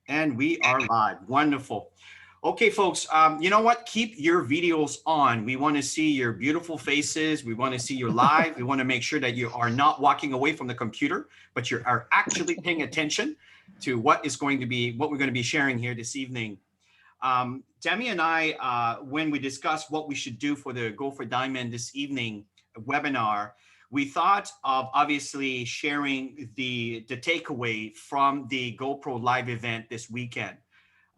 And we are live. Wonderful. Okay, folks, you know what? Keep your videos on. We want to see your beautiful faces. We want to see you live. We want to make sure that you are not walking away from the computer, but you are actually paying attention to what we're going to be sharing here this evening. Demi and I, when we discussed what we should do for the Go for Diamond this evening webinar, we thought of obviously sharing the takeaway from the GoPro live event this weekend.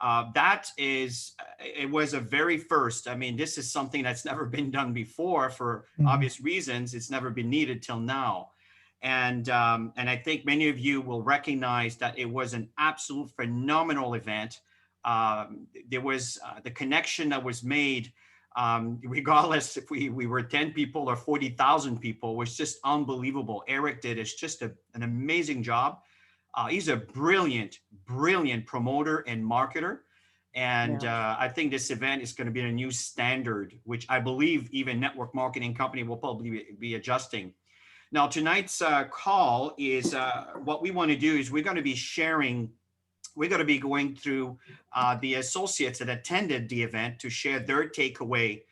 It was a very first. I mean, this is something that's never been done before for obvious reasons. It's never been needed till now. And I think many of you will recognize that it was an absolute phenomenal event. There was the connection that was made, regardless if we were 10 people or 40,000 people, was just unbelievable. Eric did it's just an amazing job. He's a brilliant promoter and marketer. And I think this event is going to be a new standard, which I believe even network marketing company will probably be adjusting. Now, tonight's call is what we want to do is we're going to be going through the associates that attended the event to share their takeaway.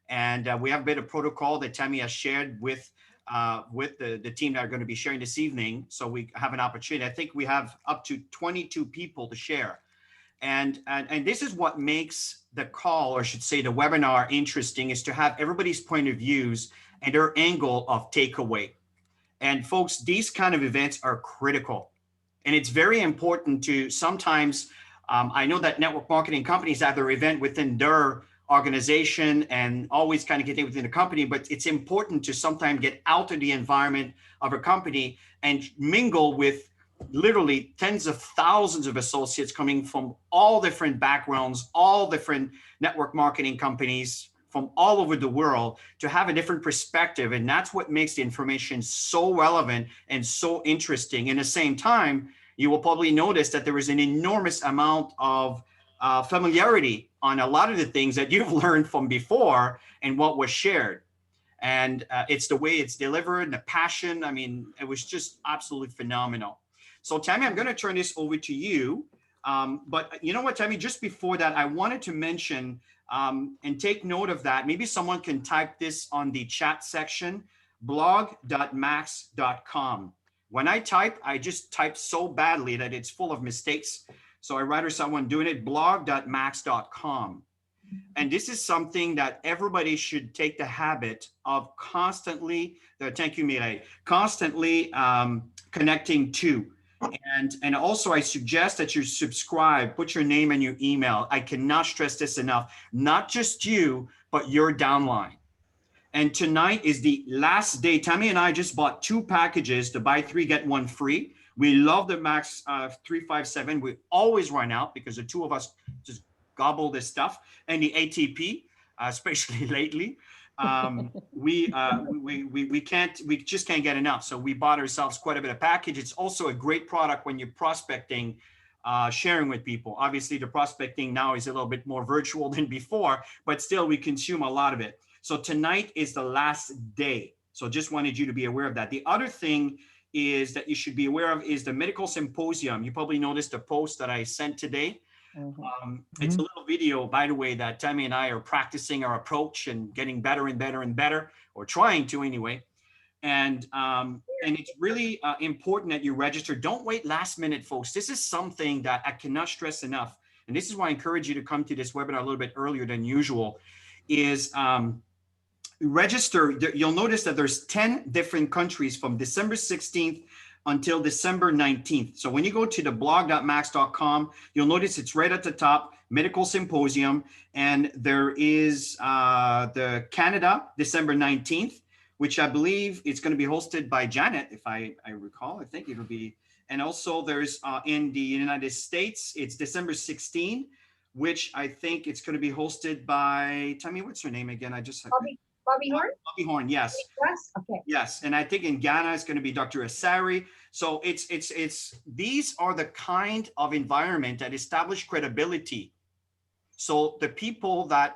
And we have a bit of protocol that Tammy has shared with the team that are going to be sharing this evening. So we have an opportunity. I think we have up to 22 people to share. And this is what makes the call, or I should say the webinar, interesting, is to have everybody's point of views and their angle of takeaway. And folks, these kind of events are critical. And it's very important to sometimes, I know that network marketing companies have their event within their organization and always kind of get it within the company, but it's important to sometimes get out of the environment of a company and mingle with literally tens of thousands of associates coming from all different backgrounds, all different network marketing companies from all over the world, to have a different perspective. And that's what makes the information so relevant and so interesting. In the same time, you will probably notice that there is an enormous amount of familiarity on a lot of the things that you've learned from before and what was shared. And it's the way it's delivered, the passion. I mean, it was just absolutely phenomenal. So Tammy, I'm going to turn this over to you. But you know what, Tammy, just before that, I wanted to mention and take note of that. Maybe someone can type this on the chat section, blog.max.com. When I type, I just type so badly that it's full of mistakes. So I'd rather someone doing it, blog.max.com. And this is something that everybody should take the habit of constantly, thank you, Mireille, constantly connecting to. And also I suggest that you subscribe, put your name and your email. I cannot stress this enough, not just you, but your downline. And tonight is the last day. Tammy and I just bought 2 packages to buy 3, get 1 free. We love the Max 357. We always run out because the 2 of us just gobble this stuff. And the ATP, especially lately, we just can't get enough. So we bought ourselves quite a bit of package. It's also a great product when you're prospecting, sharing with people. Obviously, the prospecting now is a little bit more virtual than before, but still we consume a lot of it. So tonight is the last day. So just wanted you to be aware of that. The other thing is that you should be aware of is the medical symposium. You probably noticed the post that I sent today. It's a little video, by the way, that Tammy and I are practicing our approach and getting better and better and better, or trying to anyway. And it's really important that you register. Don't wait last minute, folks. This is something that I cannot stress enough. And this is why I encourage you to come to this webinar a little bit earlier than usual, is register. You'll notice that there's 10 different countries from December 16th until December 19th. So when you go to the blog.max.com, you'll notice it's right at the top, Medical Symposium. And there is the Canada, December 19th, which I believe it's going to be hosted by Janet, if I recall. I think it'll be. And also there's in the United States, it's December 16th, which I think it's going to be hosted by, tell me, what's her name again? I just Bobby Horn? Bobby Horn, yes. Yes, okay. Yes, and I think in Ghana it's going to be Dr. Asari. So these are the kind of environment that establish credibility. So the people that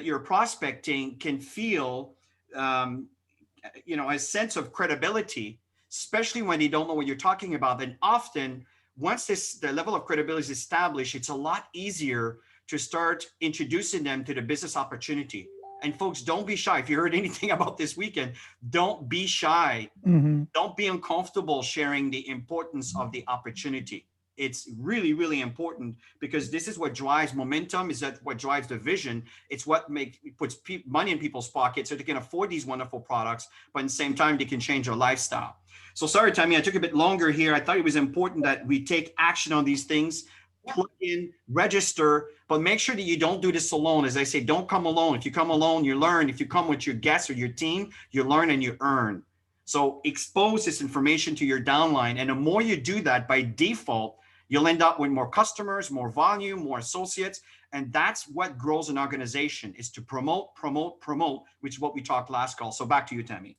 you're prospecting can feel, a sense of credibility, especially when they don't know what you're talking about. And often once the level of credibility is established, it's a lot easier to start introducing them to the business opportunity. And folks, don't be shy. If you heard anything about this weekend, don't be shy. Mm-hmm. Don't be uncomfortable sharing the importance of the opportunity. It's really, really important, because this is what drives momentum. Is that what drives the vision? It's what puts money in people's pockets so they can afford these wonderful products, but at the same time, they can change their lifestyle. So sorry, Tammy, I took a bit longer here. I thought it was important that we take action on these things, plug in, register, but make sure that you don't do this alone. As I say, don't come alone. If you come alone, you learn. If you come with your guests or your team, you learn and you earn. So expose this information to your downline. And the more you do that, by default, you'll end up with more customers, more volume, more associates. And that's what grows an organization, is to promote, promote, promote, which is what we talked last call. So back to you, Tammy.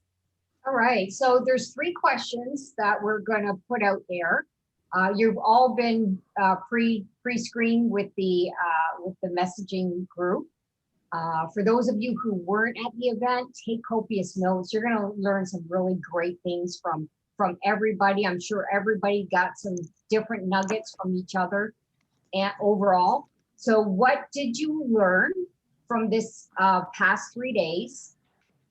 All right, so there's 3 questions that we're going to put out there. You've all been pre-screened with the messaging group. For those of you who weren't at the event, take copious notes. You're going to learn some really great things from everybody. I'm sure everybody got some different nuggets from each other and overall. So what did you learn from this past 3 days?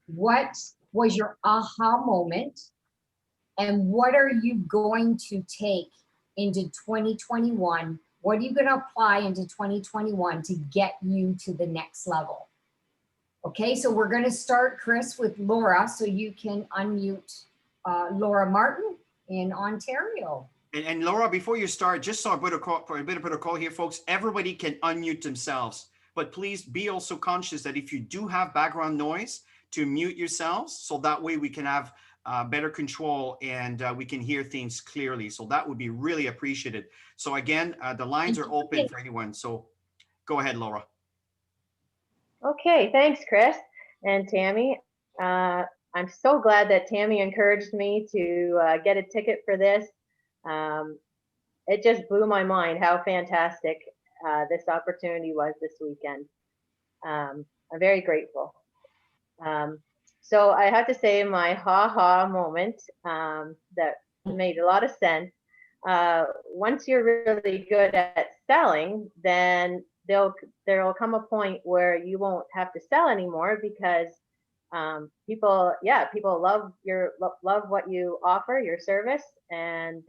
What was your aha moment? And what are you going to take into 2021? What are you going to apply into 2021 to get you to the next level? Okay, so we're going to start, Chris, with Laura, so you can unmute Laura Martin in Ontario. And Laura, before you start, just so a bit of protocol here, folks, everybody can unmute themselves, but please be also conscious that if you do have background noise, to mute yourselves, so that way we can have better control and we can hear things clearly. So that would be really appreciated. So again, the lines are open for anyone. So go ahead, Laura. Okay, thanks, Chris and Tammy. I'm so glad that Tammy encouraged me to get a ticket for this. It just blew my mind how fantastic this opportunity was this weekend. I'm very grateful. So I have to say my ha-ha moment that made a lot of sense. Once you're really good at selling, then there will come a point where you won't have to sell anymore, because people love what you offer, your service, and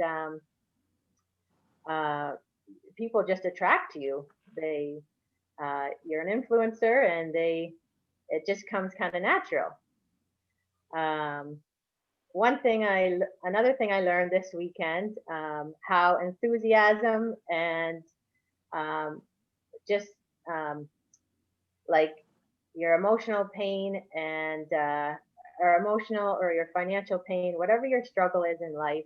people just attract you. You're an influencer, and it just comes kind of natural. Another thing I learned this weekend, how enthusiasm and just like your emotional pain and or emotional or your financial pain, whatever your struggle is in life,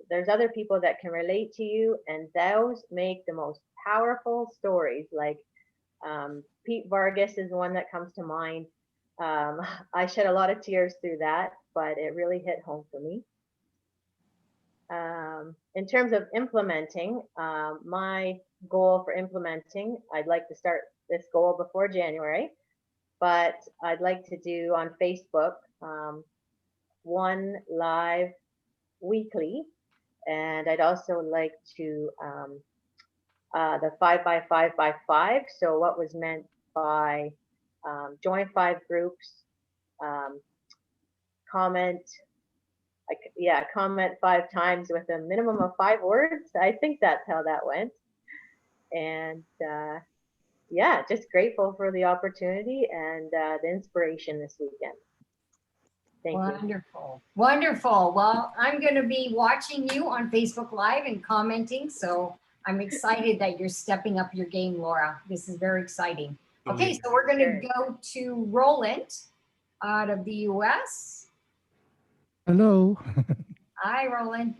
there's other people that can relate to you, and those make the most powerful stories. Like Pete Vargas is one that comes to mind. I shed a lot of tears through that, but it really hit home for me. In terms of implementing, my goal for implementing, I'd like to start this goal before January, but I'd like to do on Facebook 1 live weekly, and I'd also like to the 5x5x5. So what was meant by join 5 groups, comment 5 times with a minimum of 5 words. I think that's how that went. And just grateful for the opportunity and the inspiration this weekend. Thank you. Wonderful. Well, I'm going to be watching you on Facebook Live and commenting. So I'm excited that you're stepping up your game, Laura. This is very exciting. Okay, so we're going to go to Roland out of the US. Hello. Hi, Roland.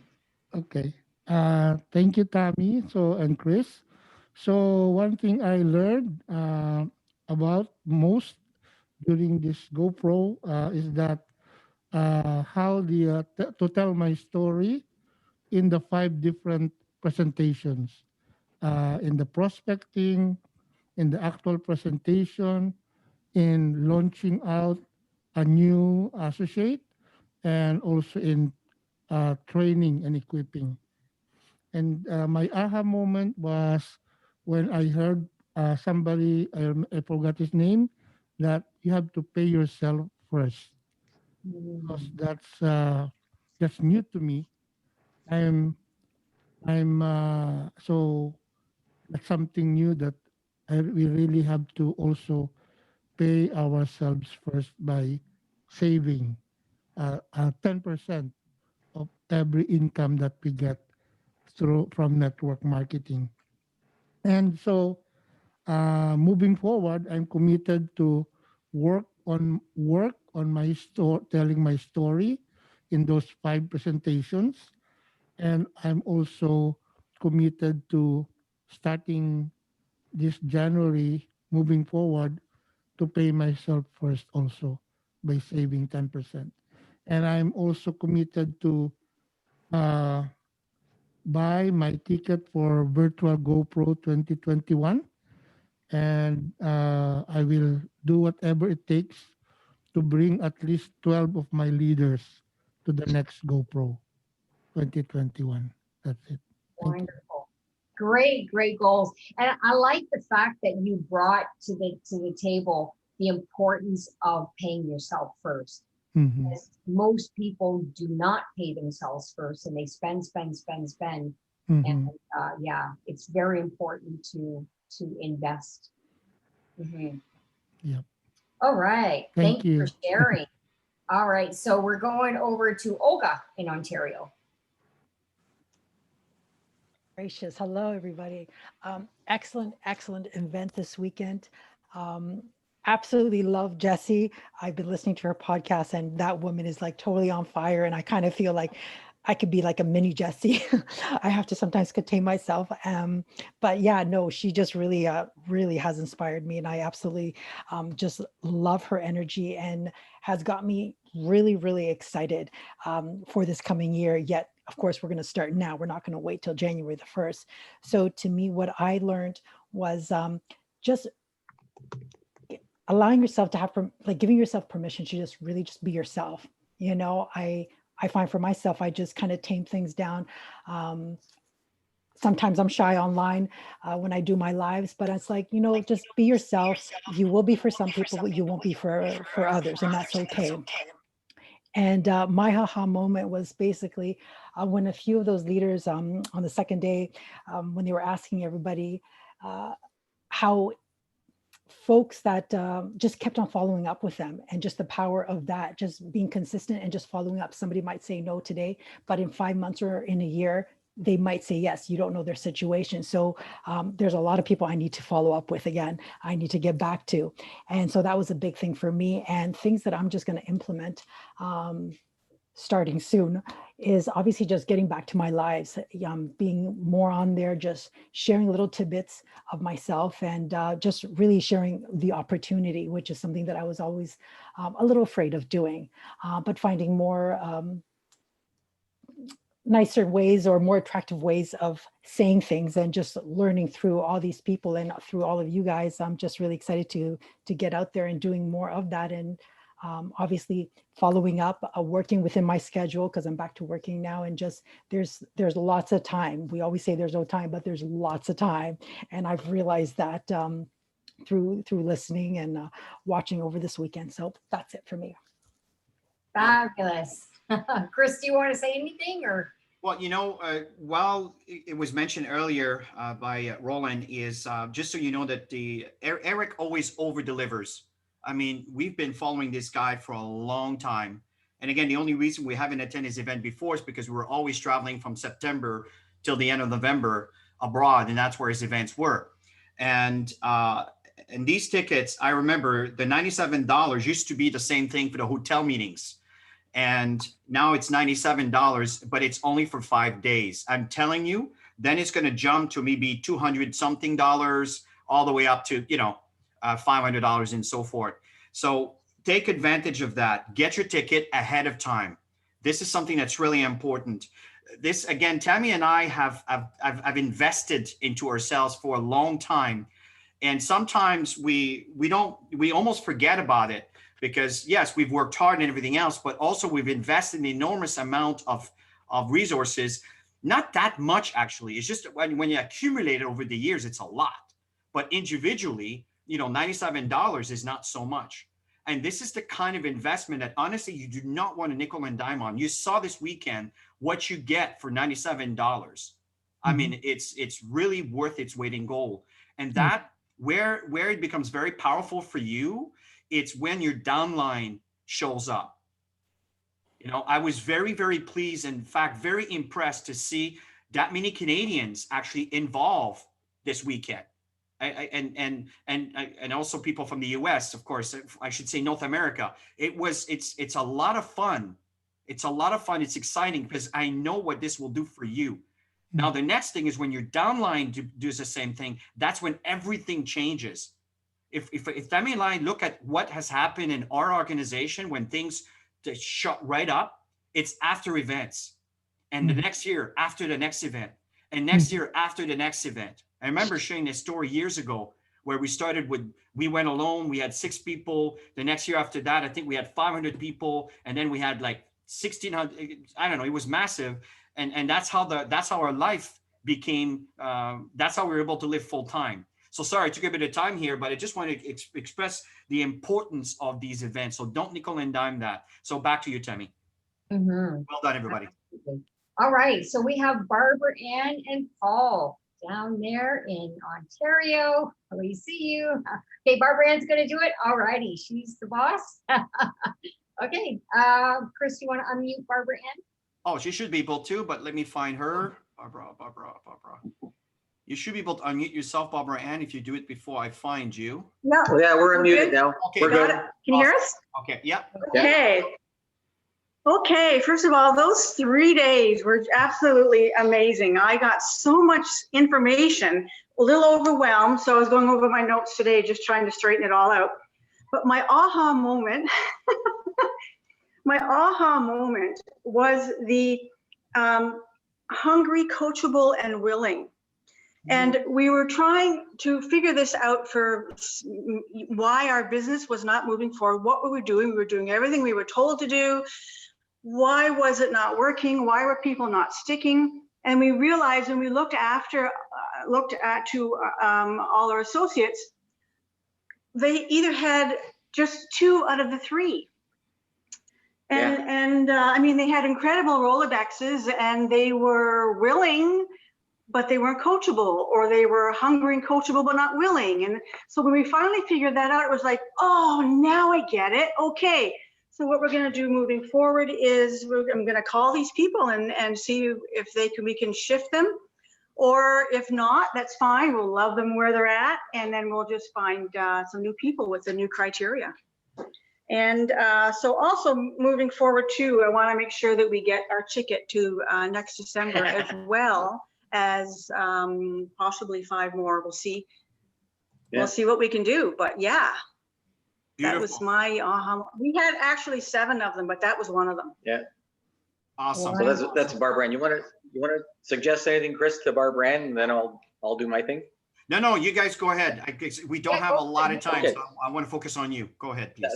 Okay. Thank you, Tammy. And Chris. So one thing I learned about most during this GoPro is that how to tell my story in the 5 different presentations, in the prospecting, in the actual presentation, in launching out a new associate, and also in training and equipping. And my aha moment was when I heard somebody, I forgot his name, that you have to pay yourself first. Because Mm. that's new to me. I'm so that's something new that we really have to also pay ourselves first by saving 10% of every income that we get through from network marketing. And so moving forward, I'm committed to work on my store, telling my story in those 5 presentations, and I'm also committed to starting this January, moving forward, to pay myself first also by saving 10%. And I'm also committed to uh, buy my ticket for virtual GoPro 2021, and I will do whatever it takes to bring at least 12 of my leaders to the next GoPro 2021. That's it. Thank you. Wonderful. Great, great goals. And I like the fact that you brought to the table the importance of paying yourself first. Mhm. As most people do not pay themselves first and they spend, spend, spend, spend. And Mhm. yeah, it's very important to invest. Mhm. Yep. All right. Thank Thank you for you. sharing. All right. So we're going over to Olga in Ontario. Gracious. Hello, everybody. Excellent, excellent event this weekend. Um, Absolutely love Jessie. I've been listening to her podcast, and that woman is like totally on fire. And I kind of feel like I could be like a mini Jessie. I have to sometimes contain myself. But yeah, no, she just really, really has inspired me. And I absolutely just love her energy and has got me really, really excited for this coming year. Yet, of course, we're going to start now. We're not going to wait till January the 1st. So to me, what I learned was just allowing yourself to have like giving yourself permission to just really just be yourself. You know, I find for myself, I just kind of tame things down. um Sometimes I'm shy online when I do my lives, but it's like, you know, just be yourself. You will be for some people, but you won't be for others, and that's okay. And my aha moment was basically when a few of those leaders on the second day, when they were asking everybody uh, how folks that just kept on following up with them, and just the power of that, just being consistent and just following up. Somebody might say no today, but in 5 months or in a year, they might say yes. You don't know their situation. So there's a lot of people I need to follow up with again. I need to get back to. And so that was a big thing for me, and things that I'm just going to implement starting soon is obviously just getting back to my lives, being more on there, just sharing little tidbits of myself, and just really sharing the opportunity, which is something that I was always a little afraid of doing, but finding more nicer ways or more attractive ways of saying things, and just learning through all these people and through all of you guys. I'm just really excited to get out there and doing more of that. And obviously following up, working within my schedule, because I'm back to working now, and just there's lots of time. We always say there's no time, but there's lots of time. And I've realized that through listening and watching over this weekend. So that's it for me. Fabulous. Chris, do you want to say anything or? Well, while it was mentioned earlier by Roland, is just so you know that Eric always over delivers. I mean, we've been following this guy for a long time, and again, the only reason we haven't attended his event before is because we were always traveling from September till the end of November abroad, and that's where his events were. And these tickets, I remember the $97 used to be the same thing for the hotel meetings, and now it's $97, but it's only for 5 days. I'm telling you, then it's going to jump to maybe 200 something dollars, all the way up to $500 and so forth. So take advantage of that. Get your ticket ahead of time. This is something that's really important. This again, Tammy and I have invested into ourselves for a long time, and sometimes we almost forget about it, because yes, we've worked hard and everything else, but also we've invested an enormous amount of resources. Not that much, actually. It's just when you accumulate it over the years, it's a lot. But individually, $97 is not so much. And this is the kind of investment that honestly you do not want to nickel and dime on. You saw this weekend what you get for $97. I mean, it's really worth its weight in gold. And that where it becomes very powerful for you, it's when your downline shows up. I was very, very pleased, in fact, very impressed to see that many Canadians actually involved this weekend. And also people from the US, of course, I should say North America. It's a lot of fun. It's a lot of fun. It's exciting because I know what this will do for you. Now, the next thing is when your downline does the same thing, that's when everything changes. If Tammy and I look at what has happened in our organization when things shut right up, it's after events. And the next year after the next event. And next year after the next event. I remember sharing this story years ago where we went alone, we had 6 people. The next year after that, I think we had 500 people. And then we had like 1,600, I don't know, it was massive. And that's how our life became, that's how we were able to live full time. So sorry, I took a bit of time here, but I just want to express the importance of these events. So don't nickel and dime that. So back to you, Tammy. Well done, everybody. All right, so we have Barbara Ann and Paul down there in Ontario. We see you. Okay, Barbara Ann's going to do it. All righty, she's the boss. Okay, Chris, you want to unmute Barbara Ann? Oh, she should be able to, but let me find her. Barbara. You should be able to unmute yourself, Barbara Ann, if you do it before I find you. Yeah, we're unmuted now. Okay, we're good. Can you hear us? Okay, yeah. Okay, first of all, those 3 days were absolutely amazing. I got so much information, a little overwhelmed, so I was going over my notes today, just trying to straighten it all out. But my aha moment, was the hungry, coachable, and willing. And we were trying to figure this out for why our business was not moving forward. What were we doing? We were doing everything we were told to do. Why was it not working? Why were people not sticking? And we realized when we looked at all our associates, they either had just 2 out of the 3. And I mean, they had incredible Rolodexes and they were willing, but they weren't coachable, or they were hungry and coachable, but not willing. And so when we finally figured that out, it was like, oh, now I get it. Okay. So what we're going to do moving forward is I'm going to call these people and see if we can shift them, or if not, that's fine. We'll love them where they're at. And then we'll just find some new people with the new criteria. And so also moving forward too, I want to make sure that we get our ticket to next December as well as possibly 5 more. We'll see. Yeah. We'll see what we can do. But yeah, beautiful. That was my aha. We had actually 7 of them, but that was one of them. Yeah. Awesome. So that's Barbara Ann. You want to suggest anything, Chris, to Barbara Ann, and then I'll do my thing. No, you guys go ahead. We don't have a lot of time, okay. So I want to focus on you. Go ahead, please.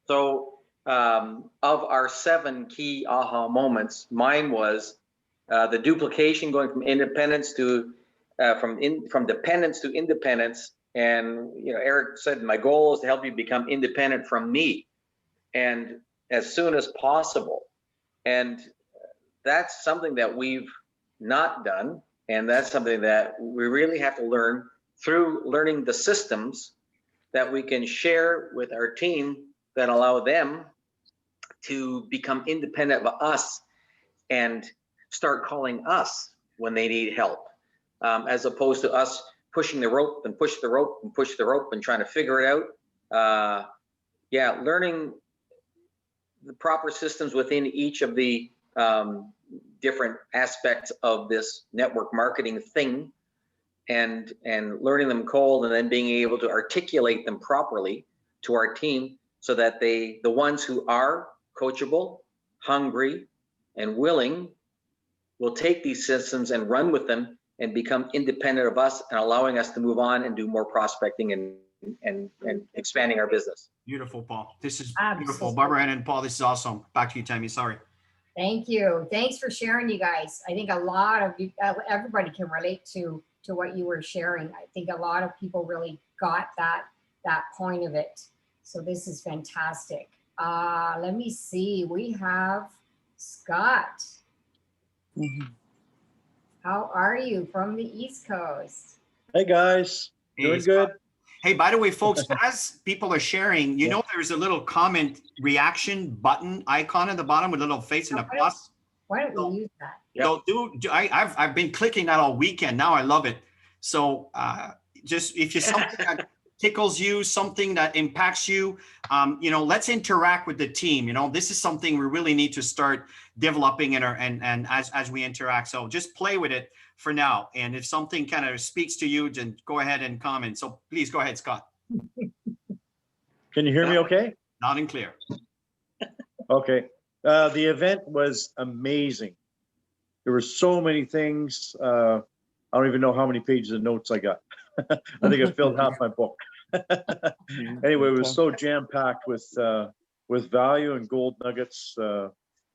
So of our 7 key aha moments, mine was the duplication, going from independence to from dependence to independence. And Eric said, my goal is to help you become independent from me, and as soon as possible. And that's something that we've not done. And that's something that we really have to learn through learning the systems that we can share with our team that allow them to become independent of us and start calling us when they need help, as opposed to us pushing the rope and push the rope and push the rope and trying to figure it out. Learning the proper systems within each of the different aspects of this network marketing thing, and learning them cold, and then being able to articulate them properly to our team so that the ones who are coachable, hungry, and willing will take these systems and run with them and become independent of us, and allowing us to move on and do more prospecting and expanding our business. Beautiful, Paul. This is beautiful. Barbara Ann and Paul, this is awesome. Back to you, Tammy. Sorry. Thank you. Thanks for sharing, you guys. I think a lot of you, everybody can relate to what you were sharing. I think a lot of people really got that point of it. So this is fantastic. Let me see. We have Scott. How are you from the East Coast? Hey guys, doing good. Hey, by the way, folks, as people are sharing, you know, there's a little comment reaction button icon at the bottom with a little face and a plus. Why don't we use that? So I've been clicking that all weekend. Now I love it. So just if you something that tickles you, something that impacts you, you know, let's interact with the team. You know, this is something we really need to start developing in our and as we interact. So just play with it for now. And if something kind of speaks to you, then go ahead and comment. So please go ahead, Scott. Can you hear me okay? Loud and clear. Okay. The event was amazing. There were so many things. I don't even know how many pages of notes I got. I think I filled half my book. Anyway, it was so jam-packed with value and gold nuggets.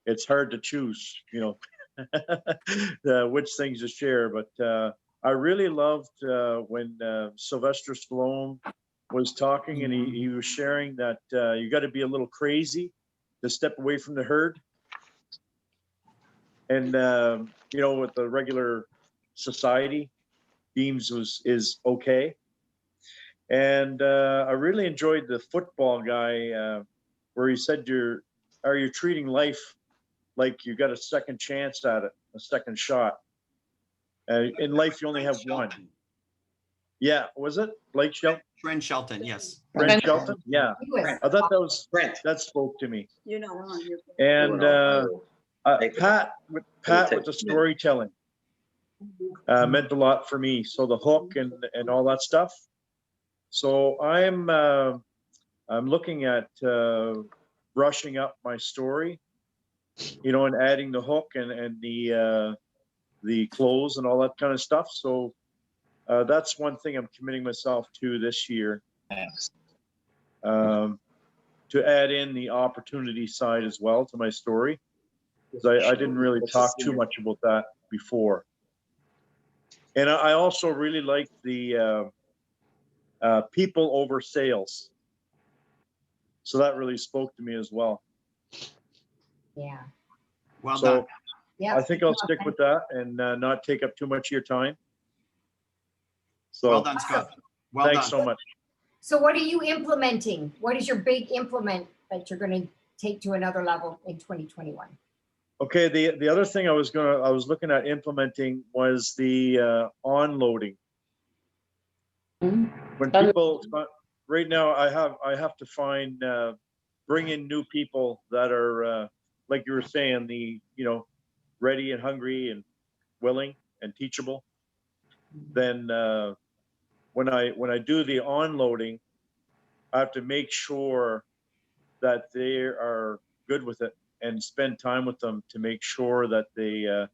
It's hard to choose, you know, which things to share. But I really loved when Sylvester Stallone was talking, and he was sharing that you got to be a little crazy to step away from the herd. And you know, with the regular society deems is okay. And I really enjoyed the football guy where he said, are you treating life like you got a second chance at it, a second shot? In life, you only have one. Yeah, was it Blake Shelton? Trent Shelton, yes. Brent Shelton? Yeah. Brent. I thought that spoke to me. And Pat with the storytelling meant a lot for me. So the hook and all that stuff. So I'm looking at brushing up my story, you know, and adding the hook and the close and all that kind of stuff. So that's one thing I'm committing myself to this year. To add in the opportunity side as well to my story, because I didn't really talk too much about that before. And I also really like the people over sales. So that really spoke to me as well. Yeah. Well done. Yeah. I think I'll stick with that and not take up too much of your time. So Well done, Scott. Well thanks done. so much. So what are you implementing? What is your big implement that you're going to take to another level in 2021? Okay, the other thing I was looking at implementing was the onloading. When people right now, I have to find bring in new people that are like you were saying, ready and hungry and willing and teachable. Then when I do the onloading, I have to make sure that they are good with it and spend time with them to make sure that they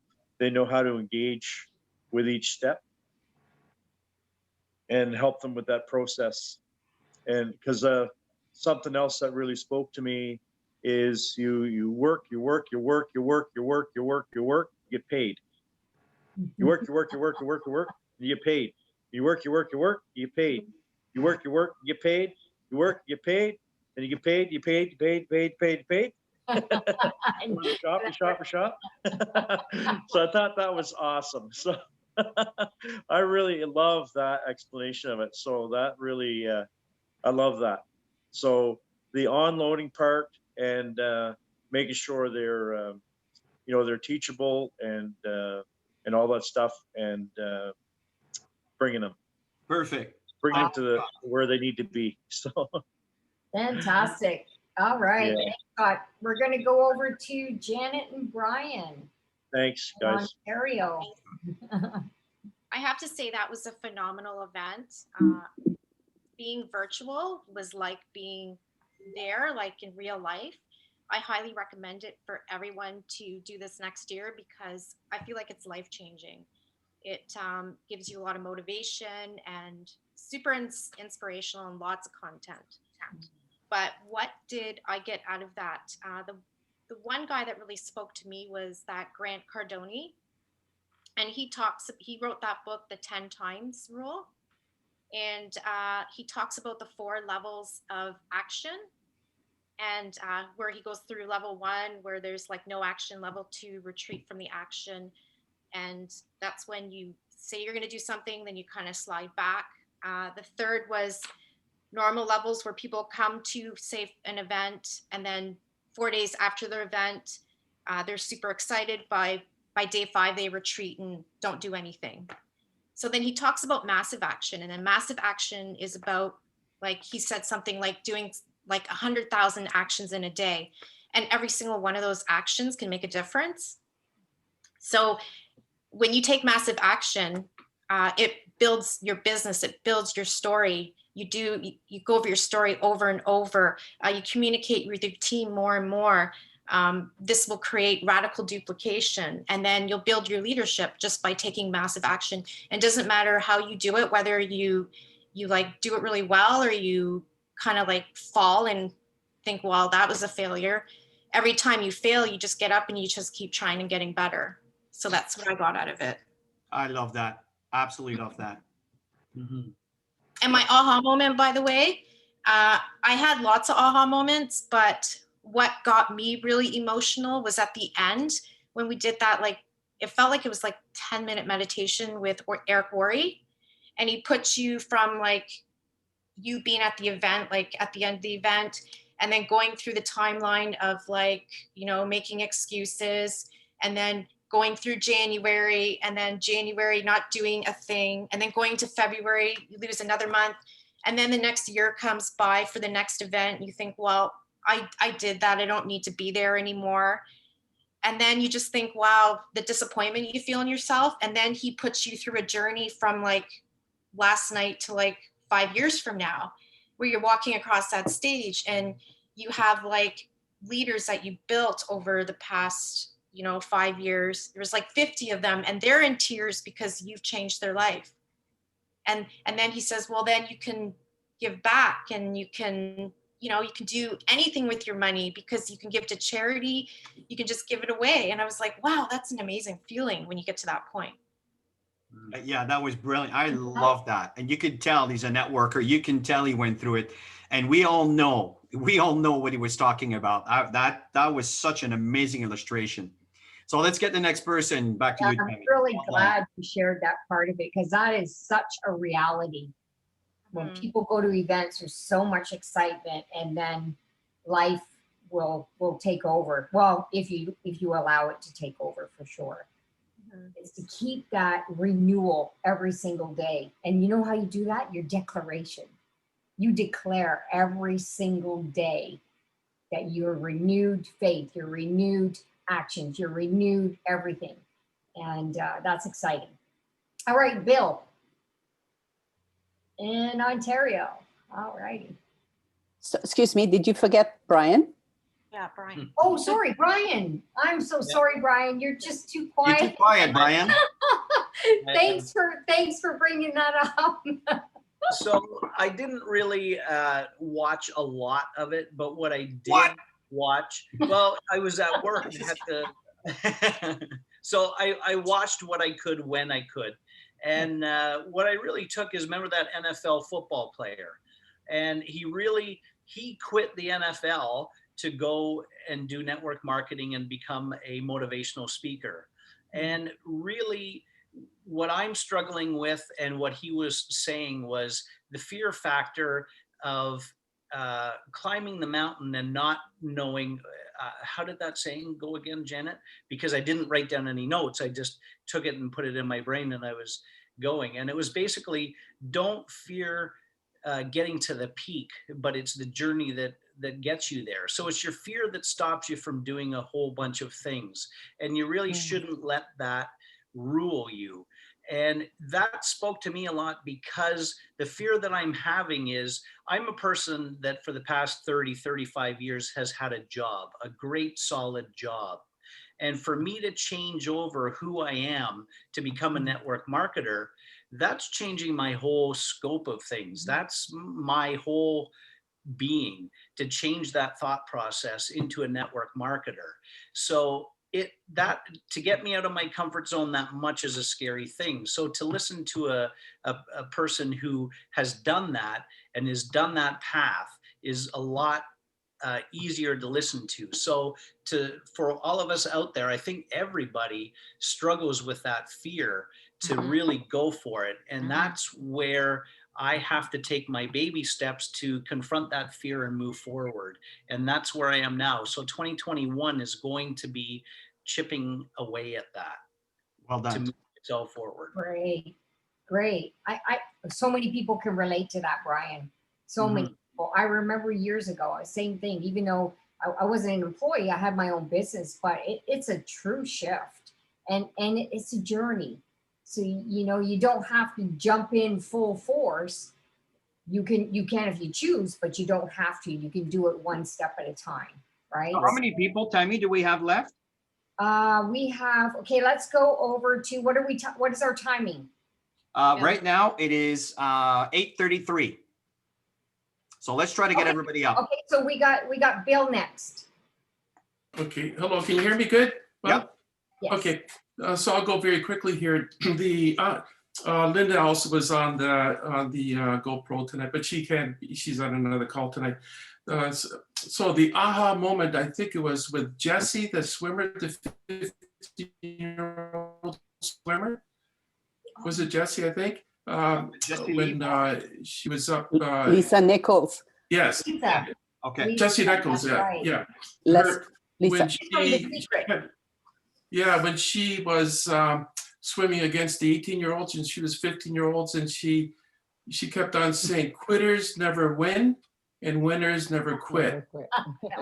know how to engage with each step and help them with that process. And because something else that really spoke to me is you work, you get paid. You work, you get paid. You work, you get paid. You work, you get paid. You work, you get paid. And you get paid, you paid. Shop. So I thought that was awesome. So I really love that explanation of it. So that really, I love that. So the onloading part and making sure they're, they're teachable and all that stuff, and bringing them to where they need to be. So fantastic. All right. Yeah. Thanks, Scott. We're going to go over to Janet and Brian. Thanks, in guys. Ontario. I have to say that was a phenomenal event. Being virtual was like being there, like in real life. I highly recommend it for everyone to do this next year because I feel like it's life-changing. It gives you a lot of motivation and super inspirational and lots of content. But what did I get out of that? the one guy that really spoke to me was that Grant Cardone. And he wrote that book, The 10 Times Rule. And he talks about the 4 levels of action, and where he goes through level 1, where there's like no action, level 2, retreat from the action. And that's when you say you're going to do something, then you kind of slide back. The third was normal levels, where people come to, say, an event, and then 4 days after the event, they're super excited. By day 5, they retreat and don't do anything. So then he talks about massive action, and then massive action is about, like he said, something like doing like 100,000 actions in a day, and every single one of those actions can make a difference. So when you take massive action, it builds your business, it builds your story. You go over your story over and over. You communicate with your team more and more. This will create radical duplication, and then you'll build your leadership just by taking massive action. And it doesn't matter how you do it, whether you like do it really well, or you kind of like fall and think, well, that was a failure. Every time you fail, you just get up and you just keep trying and getting better. So that's what I got out of it. I love that. Absolutely love that. Mhm. And my aha moment, by the way, I had lots of aha moments, but what got me really emotional was at the end when we did that. Like, it felt like it was like 10-minute meditation with Eric Worre, and he puts you from like you being at the event, like at the end of the event, and then going through the timeline of like, making excuses, and then going through January, and then January not doing a thing, and then going to February, you lose another month, and then the next year comes by for the next event, and you think, well, I did that, I don't need to be there anymore. And then you just think, wow, the disappointment you feel in yourself. And then he puts you through a journey from like last night to like 5 years from now, where you're walking across that stage, and you have like leaders that you built over the past 5 years. There was like 50 of them, and they're in tears because you've changed their life. And then he says, well, then you can give back, and you can do anything with your money, because you can give to charity, you can just give it away. And I was like, wow, that's an amazing feeling when you get to that point. Yeah, that was brilliant. I love that. And you could tell he's a networker. You can tell he went through it. And we all know what he was talking about. That was such an amazing illustration. So let's get the next person. Back to you, I'm Tammy. really glad you shared that part of it, because that is such a reality. When people go to events, there's so much excitement, and then life will take over. Well, if you allow it to take over, for sure. Is to keep that renewal every single day. And you know how you do that? Your declaration. You declare every single day that your renewed faith, your renewed actions, your renewed everything. And that's exciting. All right, Bill in Ontario. All righty. So, excuse me, did you forget Brian? Yeah, Brian. Oh, sorry, Brian. I'm so sorry, Brian. You're just too quiet. You're too quiet, Brian. Thanks for bringing that up. So I didn't really watch a lot of it, but what I did watch, well, I was at work and had to, so I watched what I could when I could. And what I really took is, remember that NFL football player? And he quit the NFL to go and do network marketing and become a motivational speaker. And really, what I'm struggling with, and what he was saying, was the fear factor of climbing the mountain and not knowing, how did that saying go again, Janet? Because I didn't write down any notes. I just took it and put it in my brain, and I was going. And it was basically, don't fear getting to the peak, but it's the journey that gets you there. So it's your fear that stops you from doing a whole bunch of things. And you really shouldn't let that rule you. And that spoke to me a lot, because the fear that I'm having is, I'm a person that for the past 35 years has had a job, a great solid job. And for me to change over who I am to become a network marketer, that's changing my whole scope of things. That's my whole being to change that thought process into a network marketer. So that to get me out of my comfort zone that much is a scary thing. So to listen to a person who has done that and has done that path is a lot easier to listen to. So for all of us out there, I think everybody struggles with that fear to really go for it. And that's where I have to take my baby steps to confront that fear and move forward. And that's where I am now. So 2021 is going to be chipping away at that. Well done. To move itself forward. Great, great. So many people can relate to that, Brian. So many people. I remember years ago, same thing, even though I wasn't an employee, I had my own business, but it's a true shift and it's a journey. So, you don't have to jump in full force. You can if you choose, but you don't have to. You can do it one step at a time, right? So how many people, Tammy, do we have left? We have, okay, let's go over to, what is our timing? Right now it is 8:33. So let's try to get everybody up. Okay, so we got Bill next. Okay, hello, can you hear me good? Yep. Yes. Okay, so I'll go very quickly here. The Linda also was on the GoPro tonight, but she's on another call tonight. So the aha moment, I think it was with Jessie, the swimmer, the 15-year-old swimmer. Was it Jessie, I think? When she was up. Lisa Nichols. Yes. Lisa. Okay. Jessie Nichols, That's right. yeah. Lisa. When she was swimming against the 18-year-olds and she was 15-year-olds, and she kept on saying, quitters never win and winners never quit.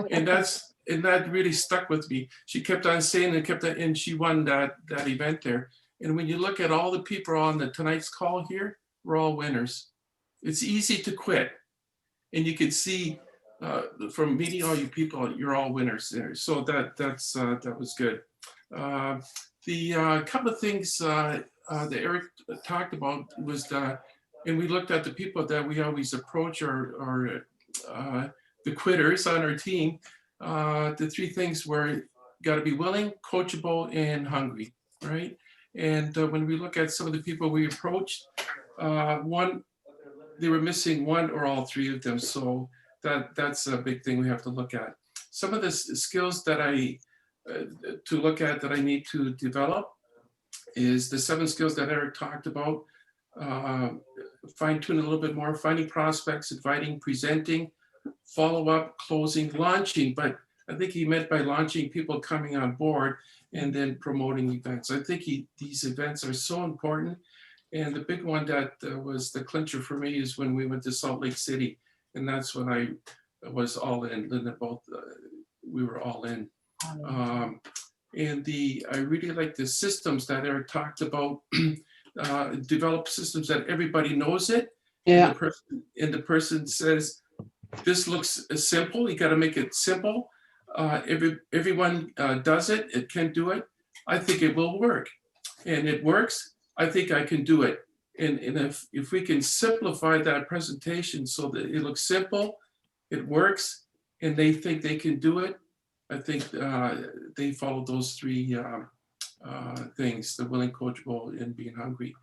And that really stuck with me. She kept on saying and she won that event there. And when you look at all the people on tonight's call here, we're all winners. It's easy to quit. And you can see from meeting all you people, you're all winners there. So that was good. The couple of things that Eric talked about was and we looked at the people that we always approach are the quitters on our team. The three things were got to be willing, coachable, and hungry, right? And when we look at some of the people we approached, they were missing one or all three of them. So that's a big thing we have to look at. Some of the skills that to look at that I need to develop is the 7 skills that Eric talked about. Fine tune a little bit more, finding prospects, inviting, presenting, follow up, closing, launching. But I think he meant by launching people coming on board and then promoting events. I think these events are so important. And the big one that was the clincher for me is when we went to Salt Lake City. And that's when I was all in. Linda, we were all in. And I really like the systems that Eric talked about. Develop systems that everybody knows it. Yeah. And the person says, this looks simple. You got to make it simple. Everyone does it. It can do it. I think it will work. And it works. I think I can do it. And if we can simplify that presentation so that it looks simple, it works, and they think they can do it, I think they follow those 3 things: the willing, coachable, and being hungry.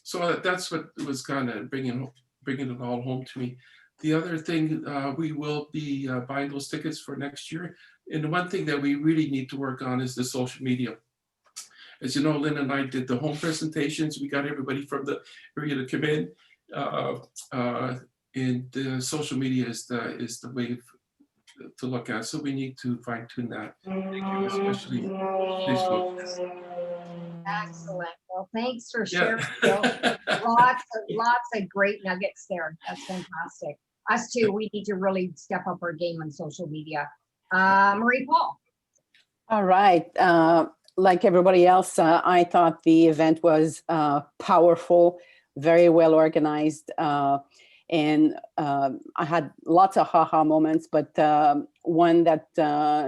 So that's what was kind of bringing it all home to me. The other thing, we will be buying those tickets for next year. And the one thing that we really need to work on is the social media. As you know, Lynn and I did the home presentations. We got everybody from the area to come in. And the social media is the way to look at. So we need to fine tune that, especially Facebook. Excellent. Well, thanks for sharing. lots of great nuggets there. That's fantastic. Us too, we need to really step up our game on social media. Marie Paul. All right. Like everybody else, I thought the event was powerful, very well organized. And I had lots of haha moments, but one that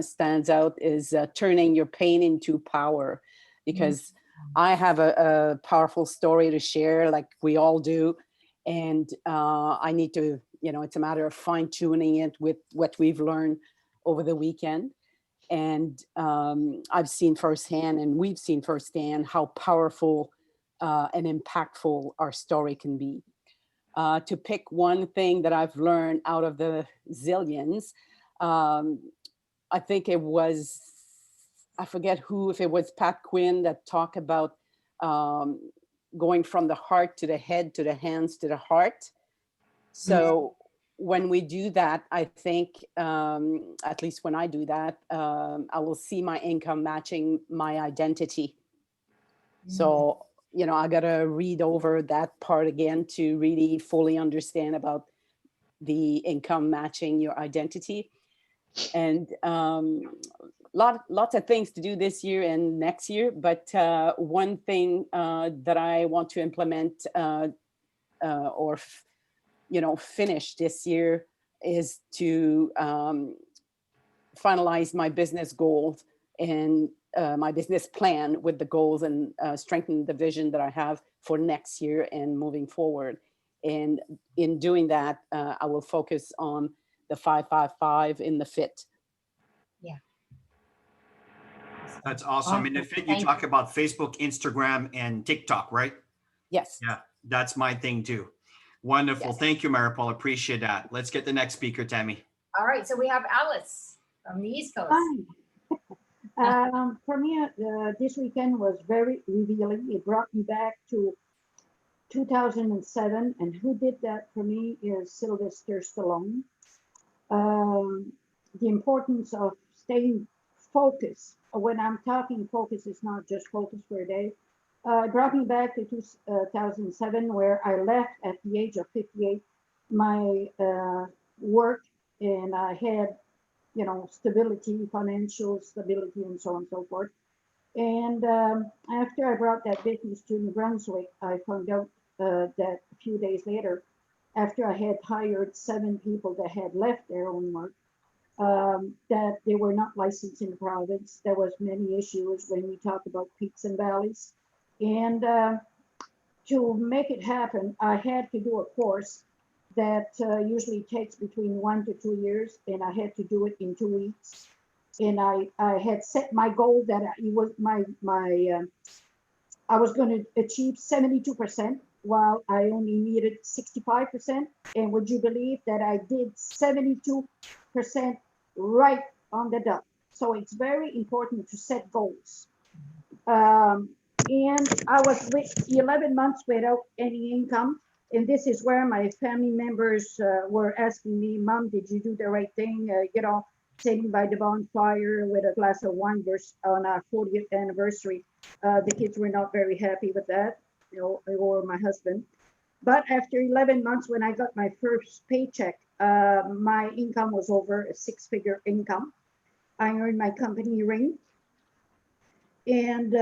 stands out is turning your pain into power, because I have a powerful story to share, like we all do. And I need to it's a matter of fine tuning it with what we've learned over the weekend. And I've seen firsthand, and we've seen firsthand, how powerful and impactful our story can be. To pick one thing that I've learned out of the zillions, I think it was, I forget who, if it was Pat Quinn, that talked about going from the heart to the head, to the hands, to the heart. So when we do that, I think, at least when I do that, I will see my income matching my identity. So, I got to read over that part again to really fully understand about the income matching your identity. And lots of things to do this year and next year. But one thing that I want to implement or finish this year is to finalize my business goals and my business plan with the goals, and strengthen the vision that I have for next year and moving forward. And in doing that, I will focus on the 555 in the fit. Yeah. That's awesome. And the fit, you talk about Facebook, Instagram, and TikTok, right? Yes. Yeah, that's my thing too. Wonderful. Yes. Thank you, Maripol. Appreciate that. Let's get the next speaker, Tammy. All right, so we have Alice from the East Coast. For me, this weekend was very revealing. It brought me back to 2007, and who did that for me is Sylvester Stallone. The importance of staying focused. When I'm talking focus, it's not just focus for a day. It brought me back to 2007, where I left at the age of 58 my work, and I had, stability, financial stability, and so on and so forth. And after I brought that business to New Brunswick, I found out that a few days later, after I had hired 7 people that had left their own work, that they were not licensed in the province. There was many issues when we talk about peaks and valleys. And to make it happen, I had to do a course that usually takes between 1 to 2 years, and I had to do it in 2 weeks. And I had set my goal that it was I was going to achieve 72%, while I only needed 65%. And would you believe that I did 72% right on the dot? So it's very important to set goals. And I was with 11 months without any income. And this is where my family members were asking me, Mom, did you do the right thing? Sitting by the bonfire with a glass of wine on our 40th anniversary. The kids were not very happy with that, or my husband. But after 11 months, when I got my first paycheck, my income was over a 6-figure income. I earned my company ring. And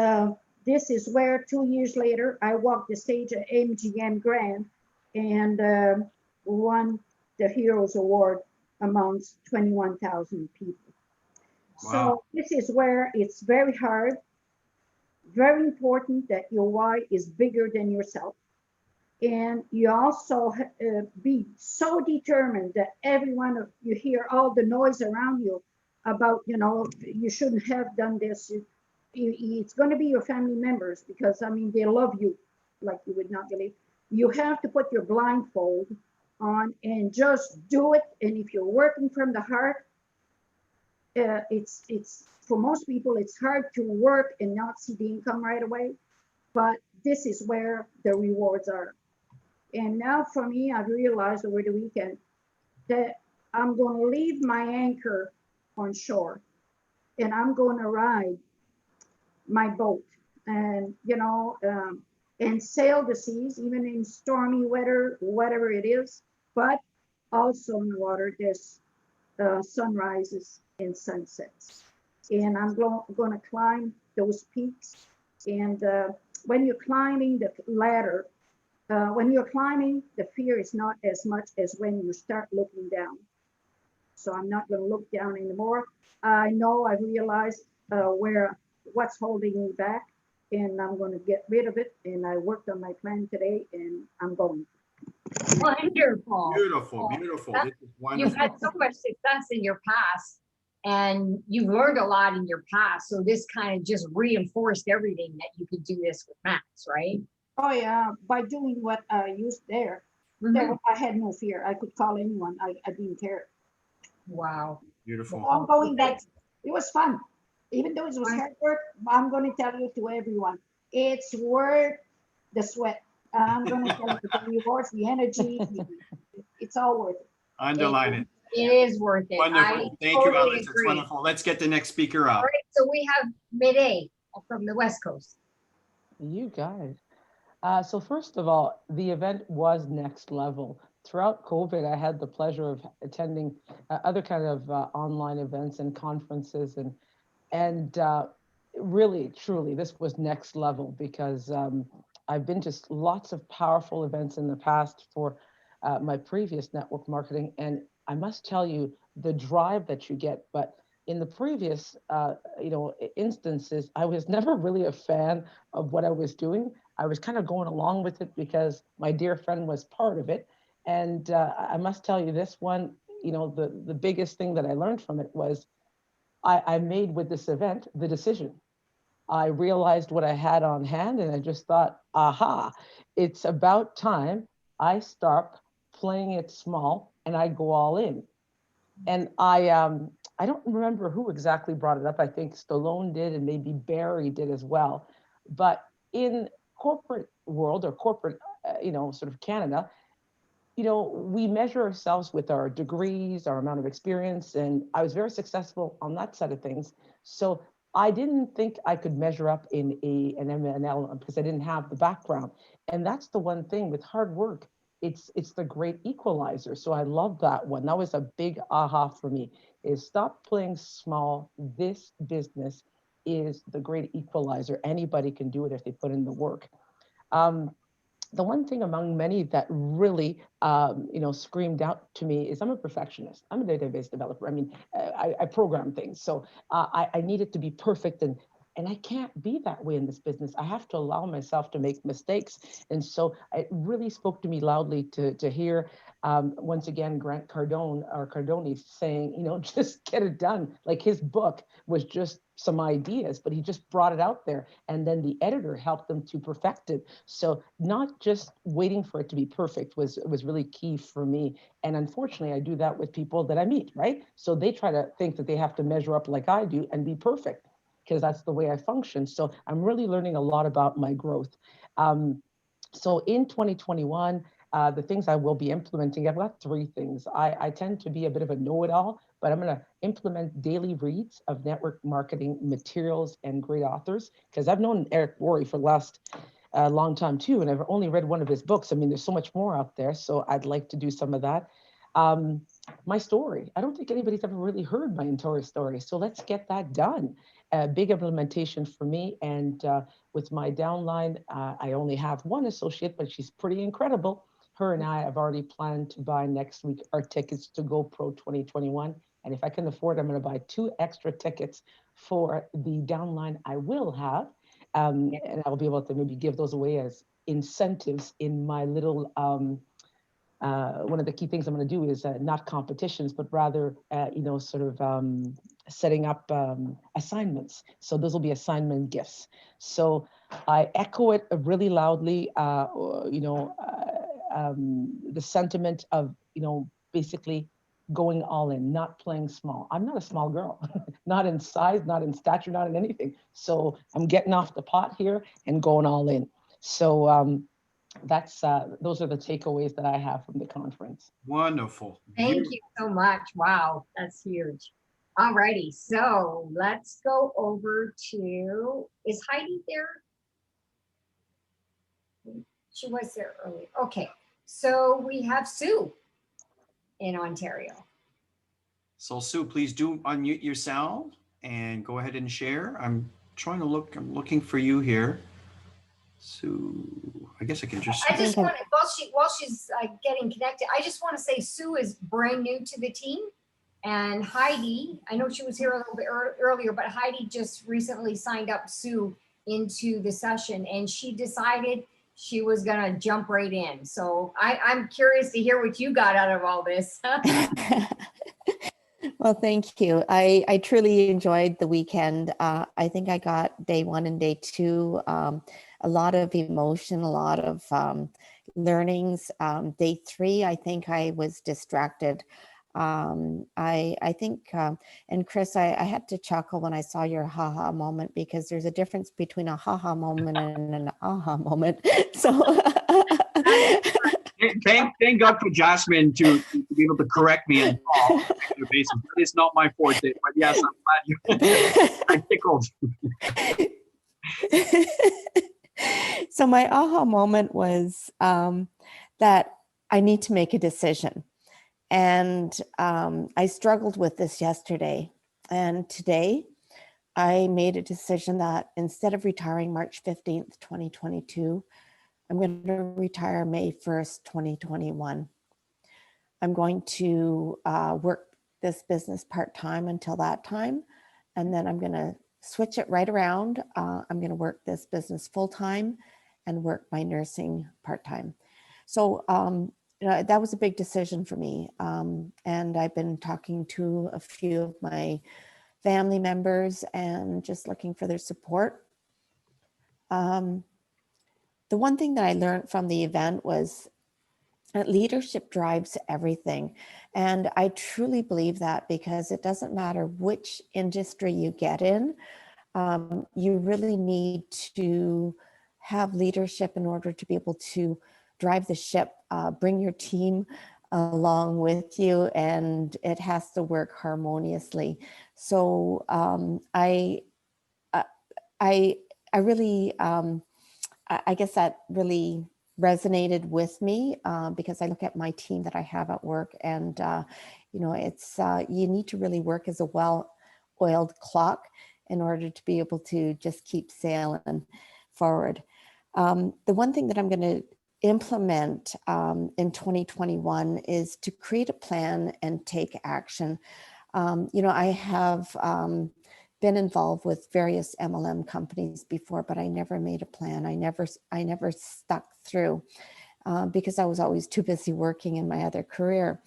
this is where 2 years later, I walked the stage at MGM Grand and won the Heroes Award amongst 21,000 people. Wow. So this is where it's very hard, very important that your why is bigger than yourself. And you also be so determined that everyone, you hear all the noise around you about, you shouldn't have done this. It's going to be your family members, because, they love you like you would not believe. You have to put your blindfold on and just do it. And if you're working from the heart, it's for most people, it's hard to work and not see the income right away. But this is where the rewards are. And now for me, I've realized over the weekend that I'm going to leave my anchor on shore, and I'm going to ride my boat and, and sail the seas, even in stormy weather, whatever it is. But also in the water, there's sunrises and sunsets. And I'm going to climb those peaks. And when you're climbing the ladder, when you're climbing, the fear is not as much as when you start looking down. So I'm not going to look down anymore. I know I've realized what's holding me back, and I'm going to get rid of it. And I worked on my plan today, and I'm going. Wonderful. Beautiful, beautiful. That- This is You've wonderful. had so much success in your past and you've learned a lot in your past. So this kind of just reinforced everything that you could do this with Max, right? Oh yeah, by doing what I used there, I had no fear. I could call anyone. I didn't care. Wow. Beautiful. Ongoing that it was fun. Even though it was hard work, I'm going to tell you to everyone, it's worth the sweat. I'm going to tell you the rewards, the energy, it's all worth it. Underline it. It is worth it. Wonderful. Thank you, totally Alice. It's agree. wonderful. Let's get the next speaker All up. right, so we have Midday from the West Coast. You guys. So first of all, the event was next level. Throughout COVID, I had the pleasure of attending other kind of online events and conferences, and really, truly, this was next level because I've been to lots of powerful events in the past for my previous network marketing, and I must tell you the drive that you get. But in the previous, instances, I was never really a fan of what I was doing. I was kind of going along with it because my dear friend was part of it. And I must tell you this one, the biggest thing that I learned from it was I made with this event the decision. I realized what I had on hand and I just thought, aha, it's about time I stop playing it small and I go all in. And I don't remember who exactly brought it up. I think Stallone did and maybe Barry did as well. But in corporate world or corporate, sort of Canada, we measure ourselves with our degrees, our amount of experience, and I was very successful on that side of things. So I didn't think I could measure up in an MNL because I didn't have the background. And that's the one thing with hard work. It's the great equalizer. So I love that one. That was a big aha for me, is stop playing small. This business is the great equalizer. Anybody can do it if they put in the work. The one thing among many that really, screamed out to me is I'm a perfectionist. I'm a database developer. I mean, I program things. So I need it to be perfect. And I can't be that way in this business. I have to allow myself to make mistakes. And so it really spoke to me loudly to hear, once again, Grant Cardone saying, just get it done. Like his book was just some ideas, but he just brought it out there. And then the editor helped them to perfect it. So not just waiting for it to be perfect was really key for me. And unfortunately, I do that with people that I meet, right? So they try to think that they have to measure up like I do and be perfect, because that's the way I function. So I'm really learning a lot about my growth. So in 2021, the things I will be implementing, I've got 3 things. I tend to be a bit of a know-it-all, but I'm going to implement daily reads of network marketing materials and great authors, because I've known Eric Worre for the last long time too, and I've only read one of his books. I mean, there's so much more out there, so I'd like to do some of that. My story, I don't think anybody's ever really heard my entire story, so let's get that done. A big implementation for me, and with my downline, I only have one associate, but she's pretty incredible. Her and I have already planned to buy next week our tickets to GoPro 2021. And if I can afford, I'm going to buy 2 extra tickets for the downline I will have. And I'll be able to maybe give those away as incentives in my little, one of the key things I'm going to do is not competitions, but rather, setting up assignments. So those will be assignment gifts. So I echo it really loudly, the sentiment of, basically going all in, not playing small. I'm not a small girl, not in size, not in stature, not in anything. So I'm getting off the pot here and going all in. So that's those are the takeaways that I have from the conference. Wonderful. Thank you so much. Wow, that's huge. All righty, so let's go over to, is Heidi there? She was there earlier. Okay, so we have Sue in Ontario. So Sue, please do unmute your sound and go ahead and share. I'm looking for you here. Sue, I guess I can just. I just want to, while she's getting connected, I just want to say Sue is brand new to the team. And Heidi, I know she was here a little bit earlier, but Heidi just recently signed up Sue into the session, and she decided she was gonna jump right in. So I'm curious to hear what you got out of all this. Well, thank you. I truly enjoyed the weekend. I think I got day 1 and day 2, a lot of emotion, a lot of learnings. Day 3, I think I was distracted. I think, and Chris, I had to chuckle when I saw your haha moment, because there's a difference between a haha moment and an aha moment. So Thank God for Jasmine to be able to correct me and on a regular basis. That is not my forte, but yes, I'm glad you. I'm tickled. So my aha moment was that I need to make a decision. And I struggled with this yesterday. And today I made a decision that instead of retiring March 15th, 2022, I'm going to retire May 1st, 2021. I'm going to work this business part-time until that time. And then I'm going to switch it right around. I'm going to work this business full-time and work my nursing part-time. So that was a big decision for me. And I've been talking to a few of my family members and just looking for their support. The one thing that I learned from the event was that leadership drives everything. And I truly believe that, because it doesn't matter which industry you get in, you really need to have leadership in order to be able to drive the ship, bring your team along with you, and it has to work harmoniously. So I really, I guess that really resonated with me, because I look at my team that I have at work, and it's you need to really work as a well-oiled clock in order to be able to just keep sailing forward. The one thing that I'm going to implement in 2021 is to create a plan and take action. I have been involved with various MLM companies before, but I never made a plan. I never stuck through because I was always too busy working in my other career.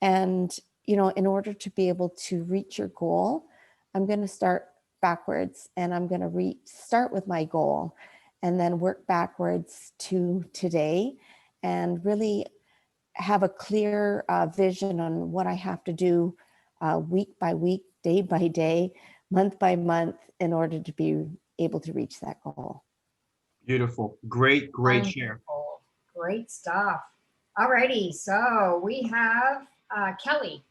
And, in order to be able to reach your goal, I'm going to start backwards, and I'm going to start with my goal and then work backwards to today, and really have a clear vision on what I have to do week by week, day by day, month by month, in order to be able to reach that goal. Beautiful. Great share. Wonderful. Great stuff. All righty. So we have Kelly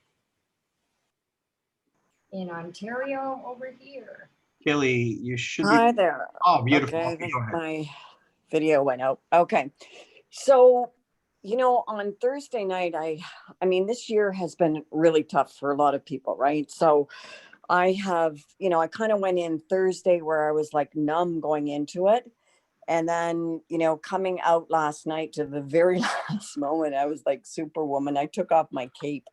in Ontario over here. Kelly, you should be. Hi there. Oh, beautiful. Okay, Okay, go ahead. my video went out. Okay. So, on Thursday night, I mean, this year has been really tough for a lot of people, right? So I have, I kind of went in Thursday where I was like numb going into it. And then, coming out last night to the very last moment, I was like Superwoman. I took off my cape,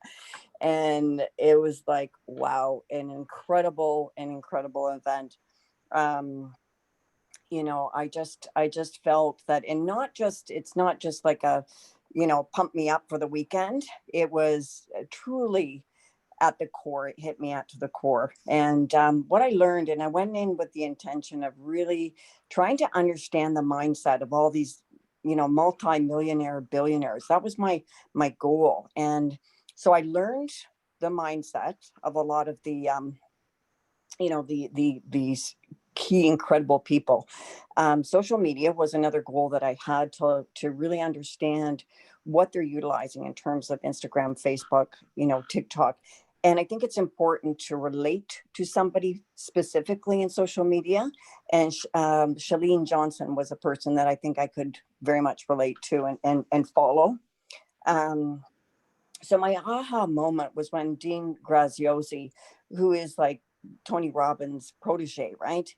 and it was like, wow, an incredible event. I just felt that, and it's not just like a, pump me up for the weekend. It was truly at the core. It hit me at to the core. And what I learned, and I went in with the intention of really trying to understand the mindset of all these, multi-millionaire billionaires. That was my goal. And so I learned the mindset of a lot of the, these key incredible people. Social media was another goal that I had to really understand what they're utilizing in terms of Instagram, Facebook, TikTok. And I think it's important to relate to somebody specifically in social media. And Shalene Johnson was a person that I think I could very much relate to and follow. So my aha moment was when Dean Graziosi, who is like Tony Robbins' protege, right?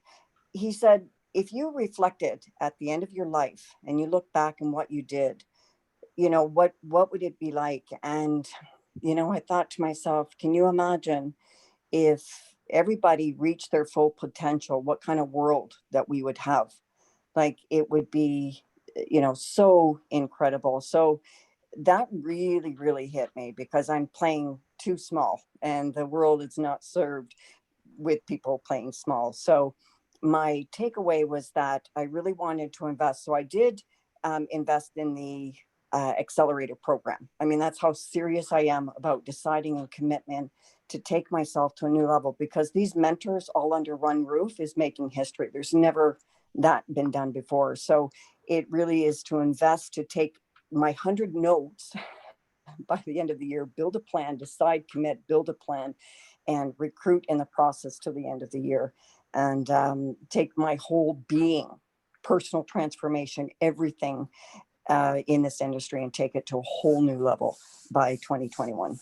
He said, if you reflected at the end of your life and you look back on what you did, what would it be like? And, I thought to myself, can you imagine if everybody reached their full potential, what kind of world that we would have? Like, it would be you know, so incredible. So that really, really hit me because I'm playing too small and the world is not served with people playing small. So my takeaway was that I really wanted to invest. So I did invest in the accelerator program. I mean, that's how serious I am about deciding a commitment to take myself to a new level, because these mentors all under one roof is making history. There's never that been done before. So it really is to invest, to take my 100 notes by the end of the year, build a plan, decide, commit, build a plan, and recruit in the process to the end of the year, and take my whole being, personal transformation, everything in this industry, and take it to a whole new level by 2021.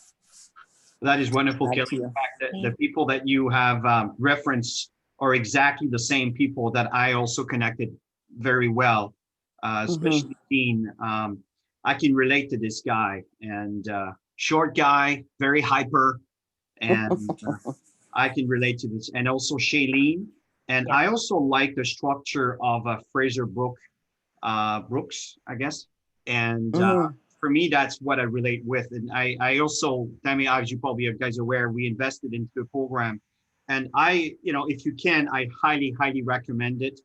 That is wonderful, Back Kelly. to you. In fact, the people that you have referenced are exactly the same people that I also connected very well, especially Dean. I can relate to this guy, and short guy, very hyper, and I can relate to this. And also Shailene. And I also like the structure of Fraser Brooks, I guess. And for me, that's what I relate with. And I also, Tammy, as you probably guys are aware, we invested into the program. And if you can, I highly, highly recommend it.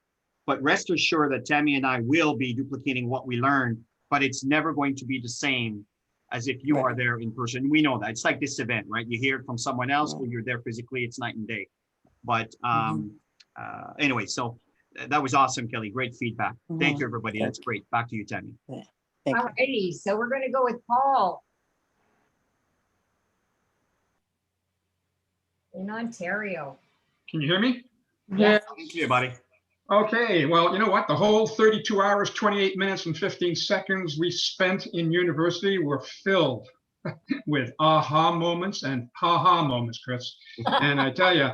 But rest assured that Tammy and I will be duplicating what we learned, but it's never going to be the same as if you are there in person. We know that. It's like this event, right? You hear it from someone else, when you're there physically, it's night and day. But anyway, so that was awesome, Kelly. Great feedback. Thank you, everybody. That's great. Back to you, Tammy. All righty, so we're going to go with Paul in Ontario. Can you hear me? Yes. Thank you, buddy. Okay, well, you know what? The whole 32 hours, 28 minutes, and 15 seconds we spent in university were filled with aha moments and ha-ha moments, Chris. And I tell you,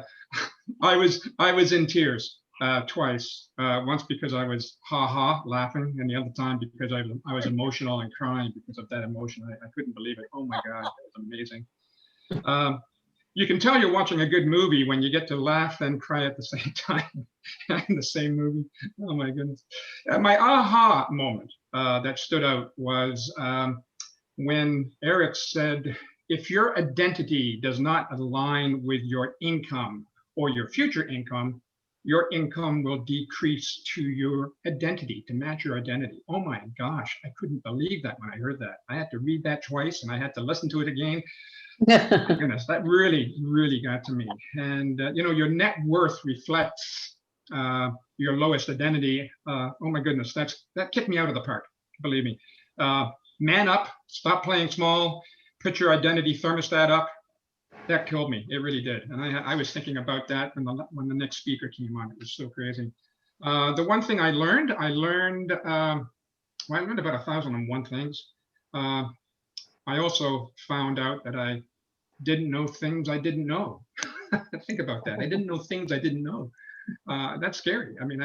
I was in tears twice. Once because I was ha-ha laughing, and the other time because I was emotional and crying because of that emotion. I couldn't believe it. Oh my God, that was amazing. You can tell you're watching a good movie when you get to laugh and cry at the same time in the same movie. Oh my goodness. My aha moment that stood out was when Eric said, if your identity does not align with your income or your future income will decrease to your identity, to match your identity. Oh my gosh, I couldn't believe that when I heard that. I had to read that twice and I had to listen to it again. My goodness, that really, really got to me. And your net worth reflects your lowest identity. Oh my goodness, that kicked me out of the park, believe me. Man up, stop playing small, put your identity thermostat up. That killed me. It really did. And I was thinking about that when the next speaker came on. It was so crazy. The one thing I learned about 1,001 things. I also found out that I didn't know things I didn't know. Think about that. I didn't know things I didn't know. That's scary. I mean,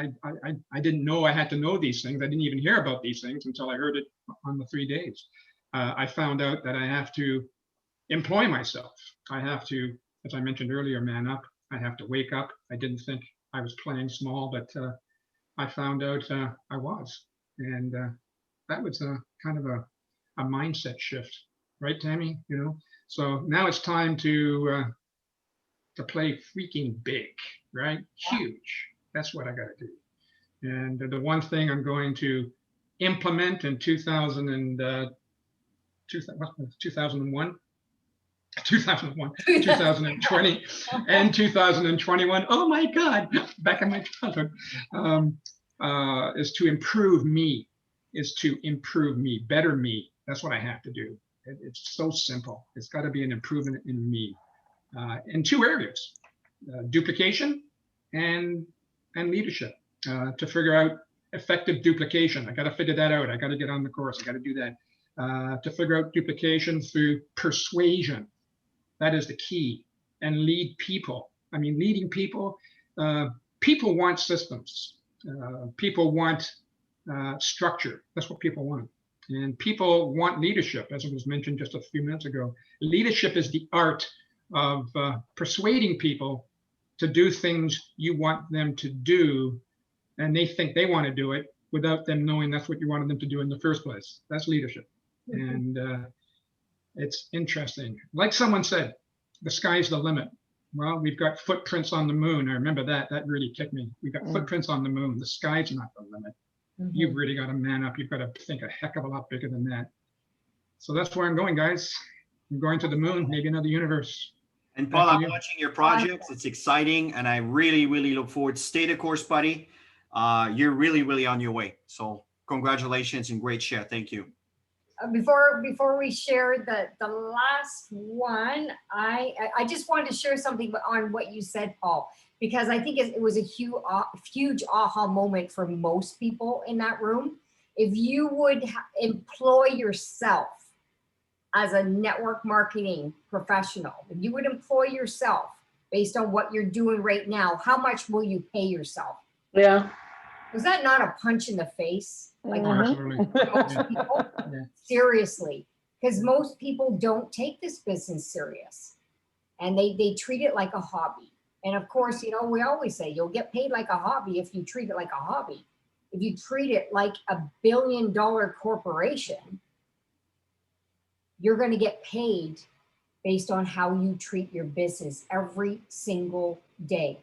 I didn't know I had to know these things. I didn't even hear about these things until I heard it on the 3 days. I found out that I have to employ myself. I have to, as I mentioned earlier, man up. I have to wake up. I didn't think I was playing small, but I found out I was. And that was kind of a mindset shift. Right, Tammy? So now it's time to play freaking big, right? Huge. That's what I got to do. And the one thing I'm going to implement in 2001, 2020, and 2021. Oh my God, back in my childhood, is to improve me, better me. That's what I have to do. It's so simple. It's got to be an improvement in me, in two areas, duplication and leadership. To figure out effective duplication, I got to figure that out. I got to get on the course. I got to do that. To figure out duplication through persuasion, that is the key. And lead people. I mean, leading people. People want systems. People want structure. That's what people want. And people want leadership, as it was mentioned just a few minutes ago. Leadership is the art of persuading people to do things you want them to do, and they think they want to do it, without them knowing that's what you wanted them to do in the first place. That's leadership. And it's interesting. Like someone said, the sky's the limit. Well, we've got footprints on the moon. I remember that. That really kicked me. We've got footprints on the moon. The sky's not the limit. You've really got to man up. You've got to think a heck of a lot bigger than that. So that's where I'm going, guys. I'm going to the moon, maybe another universe. And Paul, Thank I'm you. watching your projects. It's exciting, and I really, really look forward. Stay the course, buddy. You're really, really on your way. So congratulations and great share. Thank you. Before we share the last one, I just wanted to share something on what you said, Paul, because I think it was a huge aha moment for most people in that room. If you would employ yourself as a network marketing professional, if you would employ yourself based on what you're doing right now, how much will you pay yourself? Yeah. Was that not a punch in the face? Like Absolutely. most people? Seriously, because most people don't take this business serious, and they treat it like a hobby. And of course, you know, we always say you'll get paid like a hobby if you treat it like a hobby. If you treat it like $1 billion corporation, you're going to get paid based on how you treat your business every single day.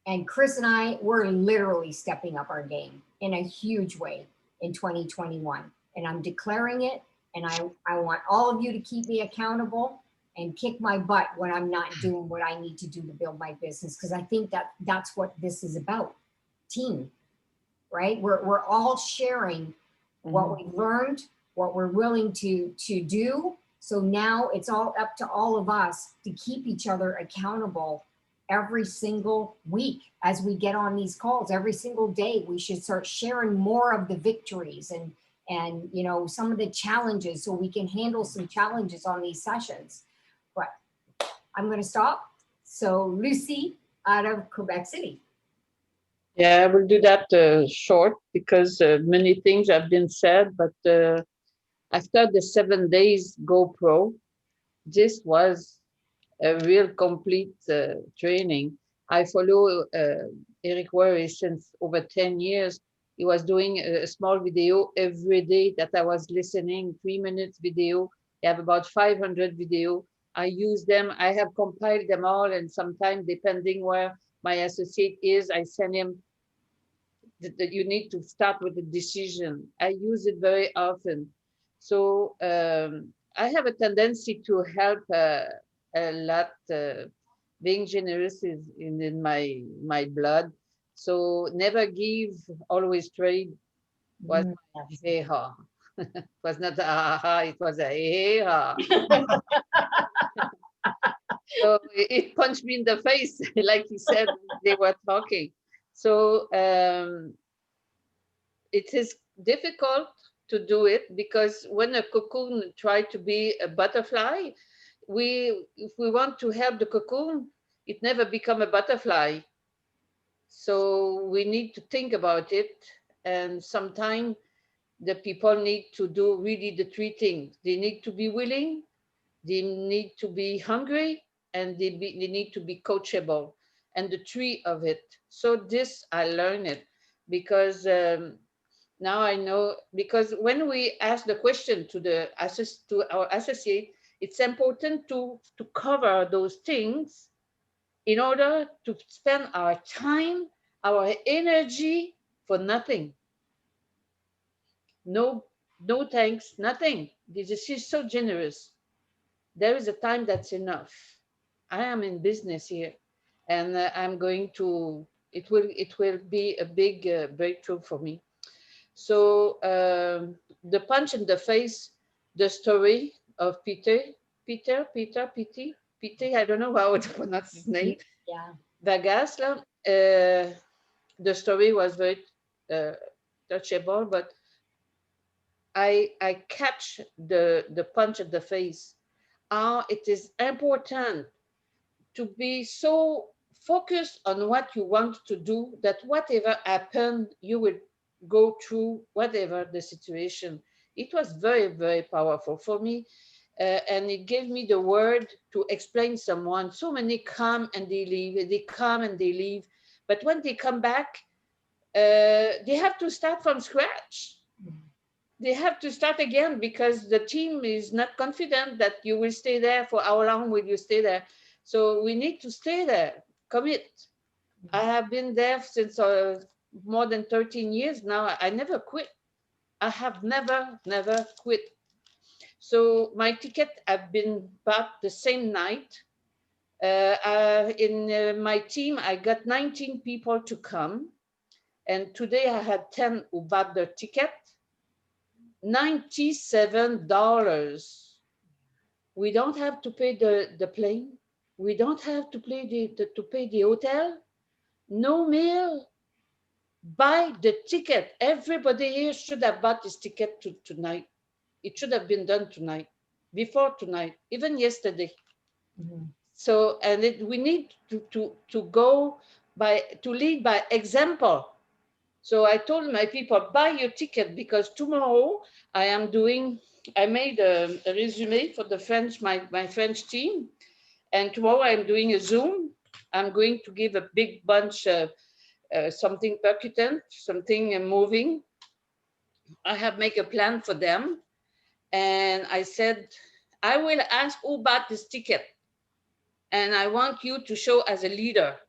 And Chris and I, we're literally stepping up our game in a huge way in 2021. And I'm declaring it. And I want all of you to keep me accountable and kick my butt when I'm not doing what I need to do to build my business. Because I think that's what this is about. Team, right? We're all sharing what we've learned, what we're willing to do. So now it's all up to all of us to keep each other accountable every single week as we get on these calls. Every single day we should start sharing more of the victories and you know, some of the challenges, so we can handle some challenges on these sessions. But I'm going to stop. So Lucy out of Quebec City. Yeah, I will do that short because many things have been said, but after the 7 days GoPro, this was a real complete training. I follow Eric Worre since over 10 years. He was doing a small video every day that I was listening, 3 minutes video. I have about 500 video. I use them. I have compiled them all, and sometimes depending where my associate is, I send him that you need to start with the decision. I use it very often. So I have a tendency to help a lot. Being generous is in my blood. So never give, always trade was hey ha. It was not a ha ha, it was a hey ha. So it punched me in the face, like he said, they were talking. So it is difficult to do it because when a cocoon tries to be a butterfly, if we want to help the cocoon, it never become a butterfly. So we need to think about it. And sometimes the people need to do really the three things. They need to be willing, they need to be hungry, and they need to be coachable. And the three of it. So this, I learned it because now I know, because when we ask the question to our associate, it's important to cover those things in order to spend our time, our energy for nothing. No thanks, nothing. This is so generous. There is a time that's enough. I am in business here, and I'm going to. It will be a big breakthrough for me. So the punch in the face, the story of Peter. I don't know how to pronounce his name. Yeah. Vegas. The story was very touchable, but I catch the punch in the face. It is important to be so focused on what you want to do that whatever happened, you will go through whatever the situation. It was very, very powerful for me. And it gave me the word to explain someone. So many come and they leave, they come and they leave. But when they come back, they have to start from scratch. They have to start again because the team is not confident that you will stay there. For how long will you stay there? So we need to stay there, commit. I have been there since more than 13 years now. I never quit. I have never quit. So my ticket have been bought the same night. In my team, I got 19 people to come. And today I had 10 who bought their ticket. $97. We don't have to pay the plane. We don't have to pay the hotel. No meal. Buy the ticket. Everybody here should have bought this ticket tonight. It should have been done tonight, before tonight, even yesterday. So, and we need to lead by example. So I told my people, buy your ticket, because tomorrow I made a resume for the French, my French team. And tomorrow I'm doing a Zoom. I'm going to give a big bunch of something percutant, something moving. I have made a plan for them. And I said, I will ask who bought this ticket. And I want you to show as a leader.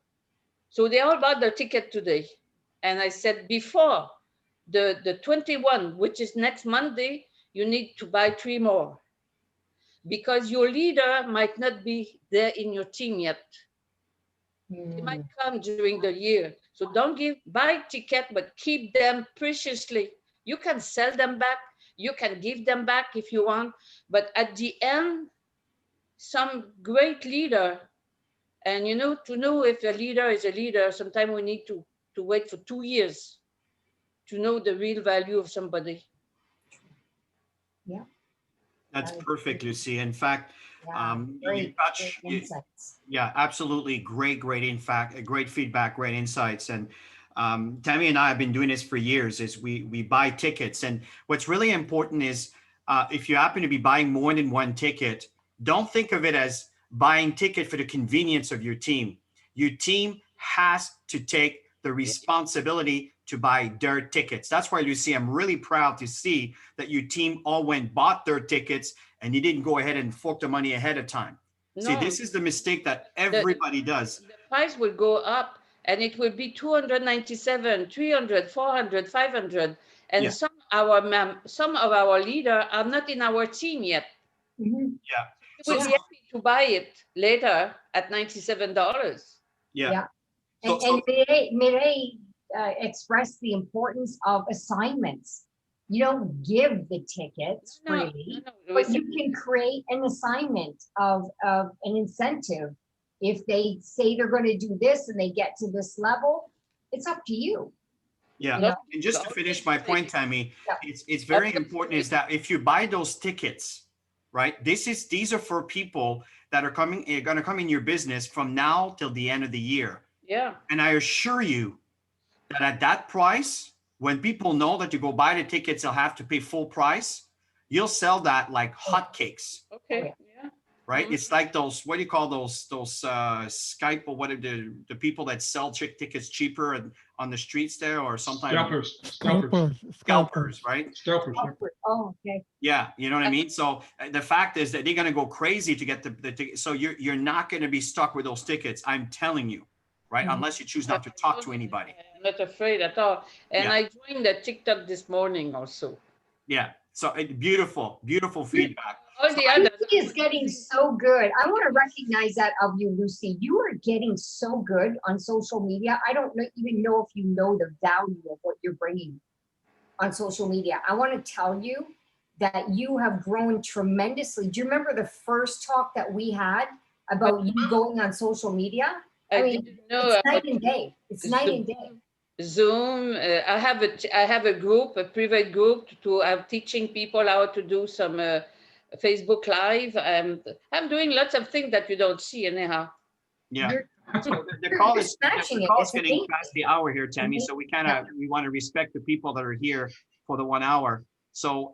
So they all bought their ticket today. And I said, before the 21, which is next Monday, you need to buy 3 more. Because your leader might not be there in your team yet. They might come during the year. So don't buy ticket, but keep them preciously. You can sell them back. You can give them back if you want. But at the end, some great leader, and to know if a leader is a leader, sometimes we need to wait for 2 years to know the real value of somebody. Yeah. That's perfect, Lucy. In fact, great insights. Yeah, absolutely. Great feedback, great insights. And Tammy and I have been doing this for years. Is we buy tickets, and what's really important is if you happen to be buying more than one ticket, don't think of it as buying ticket for the convenience of your team. Your team has to take the responsibility to buy their tickets. That's why, Lucy, I'm really proud to see that your team all bought their tickets, and you didn't go ahead and fork the money ahead of time. No. See, this is the mistake that everybody does. The price will go up, and it will be 297, 300, 400, 500. And yeah. Some of our leaders are not in our team yet. Mm-hmm. Yeah. We will be happy to buy it later at $97. Yeah. And may I express the importance of assignments. You don't give the tickets freely, but you can create an assignment of an incentive. If they say they're going to do this and they get to this level, it's up to you. Yeah. And just to finish my point, Tammy, it's very important is that if you buy those tickets, right, these are for people that are going to come in your business from now till the end of the year. Yeah. And I assure you that at that price, when people know that you go buy the tickets, they'll have to pay full price. You'll sell that like hotcakes. Okay. Yeah. Right. Mm-hmm. It's like those, what do you call those Skype or what are the people that sell tickets cheaper and on the streets there, or sometimes scalpers, right? Scalpers. Oh, okay. Yeah. You know what I mean? So the fact is that they're going to go crazy to get the ticket. So you're not going to be stuck with those tickets. I'm telling you. Right, mm-hmm. Unless you choose not to talk to anybody. I'm not afraid at all. And I joined the TikTok this morning also. Yeah, so beautiful feedback. All the others is getting so good. I want to recognize that of you, Lucy. You are getting so good on social media. I don't even know if you know the value of what you're bringing on social media. I want to tell you that you have grown tremendously. Do you remember the first talk that we had about you going on social media? I mean, it's night and day. It's night and day. Zoom. I have a group, a private group, I'm teaching people how to do some Facebook Live. I'm doing lots of things that you don't see anyhow. Yeah. So the call is getting past the hour here, Tammy. So we want to respect the people that are here for the 1 hour. So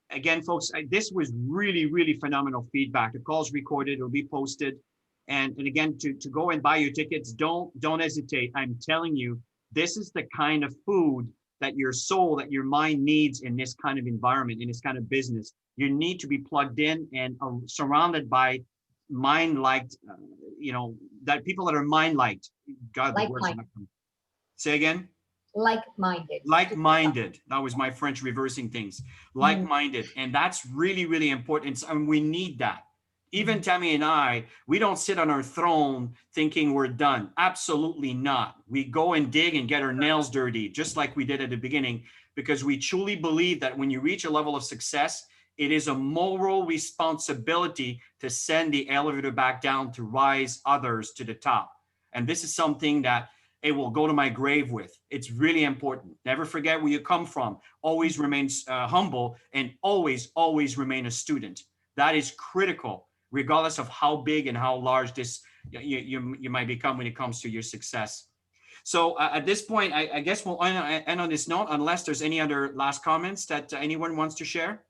again, folks, this was really, really phenomenal feedback. The call's recorded. It'll be posted. And again, to go and buy your tickets, don't hesitate. I'm telling you, This is the kind of food that your soul, that your mind needs in this kind of environment, in this kind of business. You need to be plugged in and surrounded by mind-liked, that people that are mind-liked. God, the words are not coming. Say again? Like-minded. Like-minded. That was my French reversing things. Like-minded. And that's really, really important. And we need that. Even Tammy and I, we don't sit on our throne thinking we're done. Absolutely not. We go and dig and get our nails dirty, just like we did at the beginning, because we truly believe that when you reach a level of success, it is a moral responsibility to send the elevator back down to rise others to the top. And this is something that it will go to my grave with. It's really important. Never forget where you come from. Always remain humble, and always, always remain a student. That is critical, regardless of how big and how large this you might become when it comes to your success. So at this point, I guess we'll end on this note, unless there's any other last comments that anyone wants to share.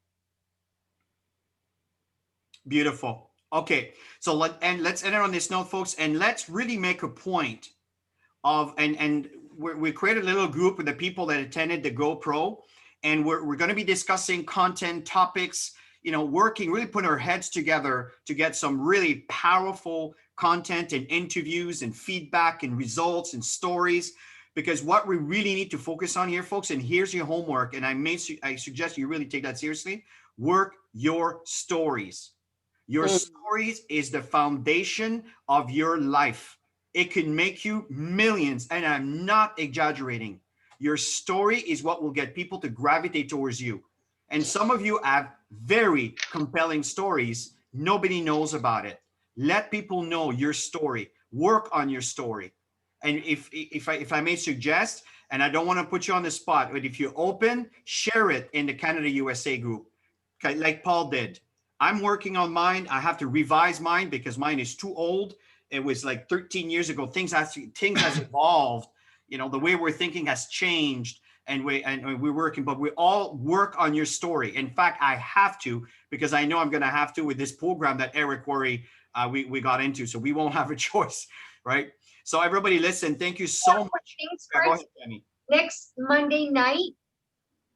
Beautiful. Okay, so let's end it on this note, folks, and let's really make a point of, and we created a little group with the people that attended the GoPro, and we're going to be discussing content topics, working, really putting our heads together to get some really powerful content and interviews and feedback and results and stories. Because what we really need to focus on here, folks, and here's your homework, and I suggest you really take that seriously, work your stories. Your stories is the foundation of your life. It can make you millions, and I'm not exaggerating. Your story is what will get people to gravitate towards you. And some of you have very compelling stories. Nobody knows about it. Let people know your story. Work on your story. And if I may suggest, and I don't want to put you on the spot, but if you're open, share it in the Canada USA group, okay, like Paul did. I'm working on mine. I have to revise mine because mine is too old. It was like 13 years ago. Things has evolved. The way we're thinking has changed, and we're working, but we all work on your story. In fact, I have to, because I know I'm going to have to with this program that Eric Worre, we got into. So we won't have a choice, right? So everybody listen, thank you so much. Thanks, Go Chris. ahead, Tammy. Next Monday night,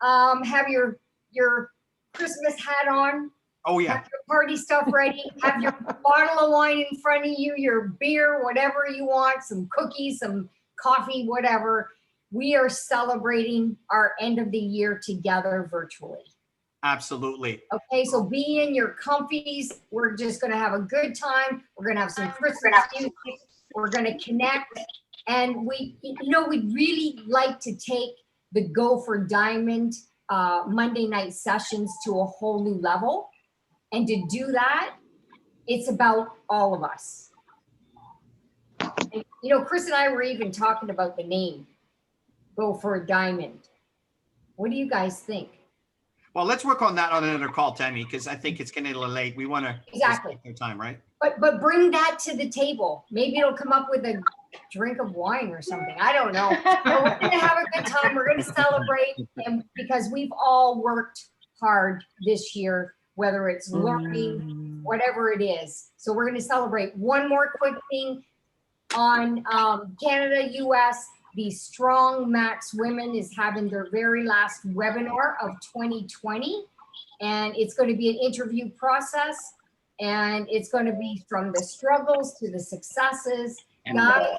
have your Christmas hat on. Oh yeah. Have your party stuff ready. Have your bottle of wine in front of you, your beer, whatever you want, some cookies, some coffee, whatever. We are celebrating our end of the year together virtually. Absolutely. Okay, so be in your comfies. We're just going to have a good time. We're going to have some Christmas music. We're going to connect. And we'd really like to take the Go for Diamond Monday night sessions to a whole new level. And to do that, it's about all of us. And, Chris and I were even talking about the name, Go for a Diamond. What do you guys think? Well, let's work on that on another call, Tammy, because I think it's getting a little late. We want to exactly take time, right? But bring that to the table. Maybe it'll come up with a drink of wine or something. I don't know. But we're going to have a good time. We're going to celebrate, and because we've all worked hard this year, whether it's learning, whatever it is. So we're going to celebrate. One more quick thing on Canada, US. The Strong Max Women is having their very last webinar of 2020. And it's going to be an interview process. And it's going to be from the struggles to the successes. Guys,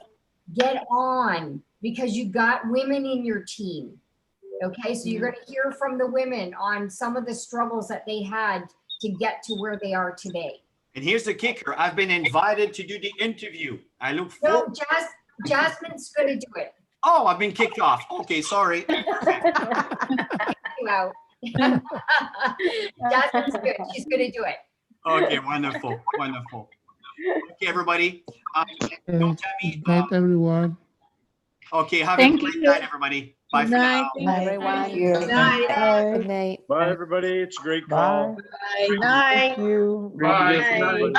get on, because you got women in your team. Okay, so you're going to hear from the women on some of the struggles that they had to get to where they are today. And here's the kicker. I've been invited to do the interview. I look forward. No, Jasmine's going to do it. Oh, I've been kicked off. Okay, sorry. You out. Jasmine's good. She's going to do it. Okay, wonderful, wonderful. Okay, everybody. Good night, everyone. Okay, have a great night, everybody. Bye for now. Good night, everyone. Good night. Good night. Bye, everybody. It's a great call. Good night. Thank you. Great to hear from everybody.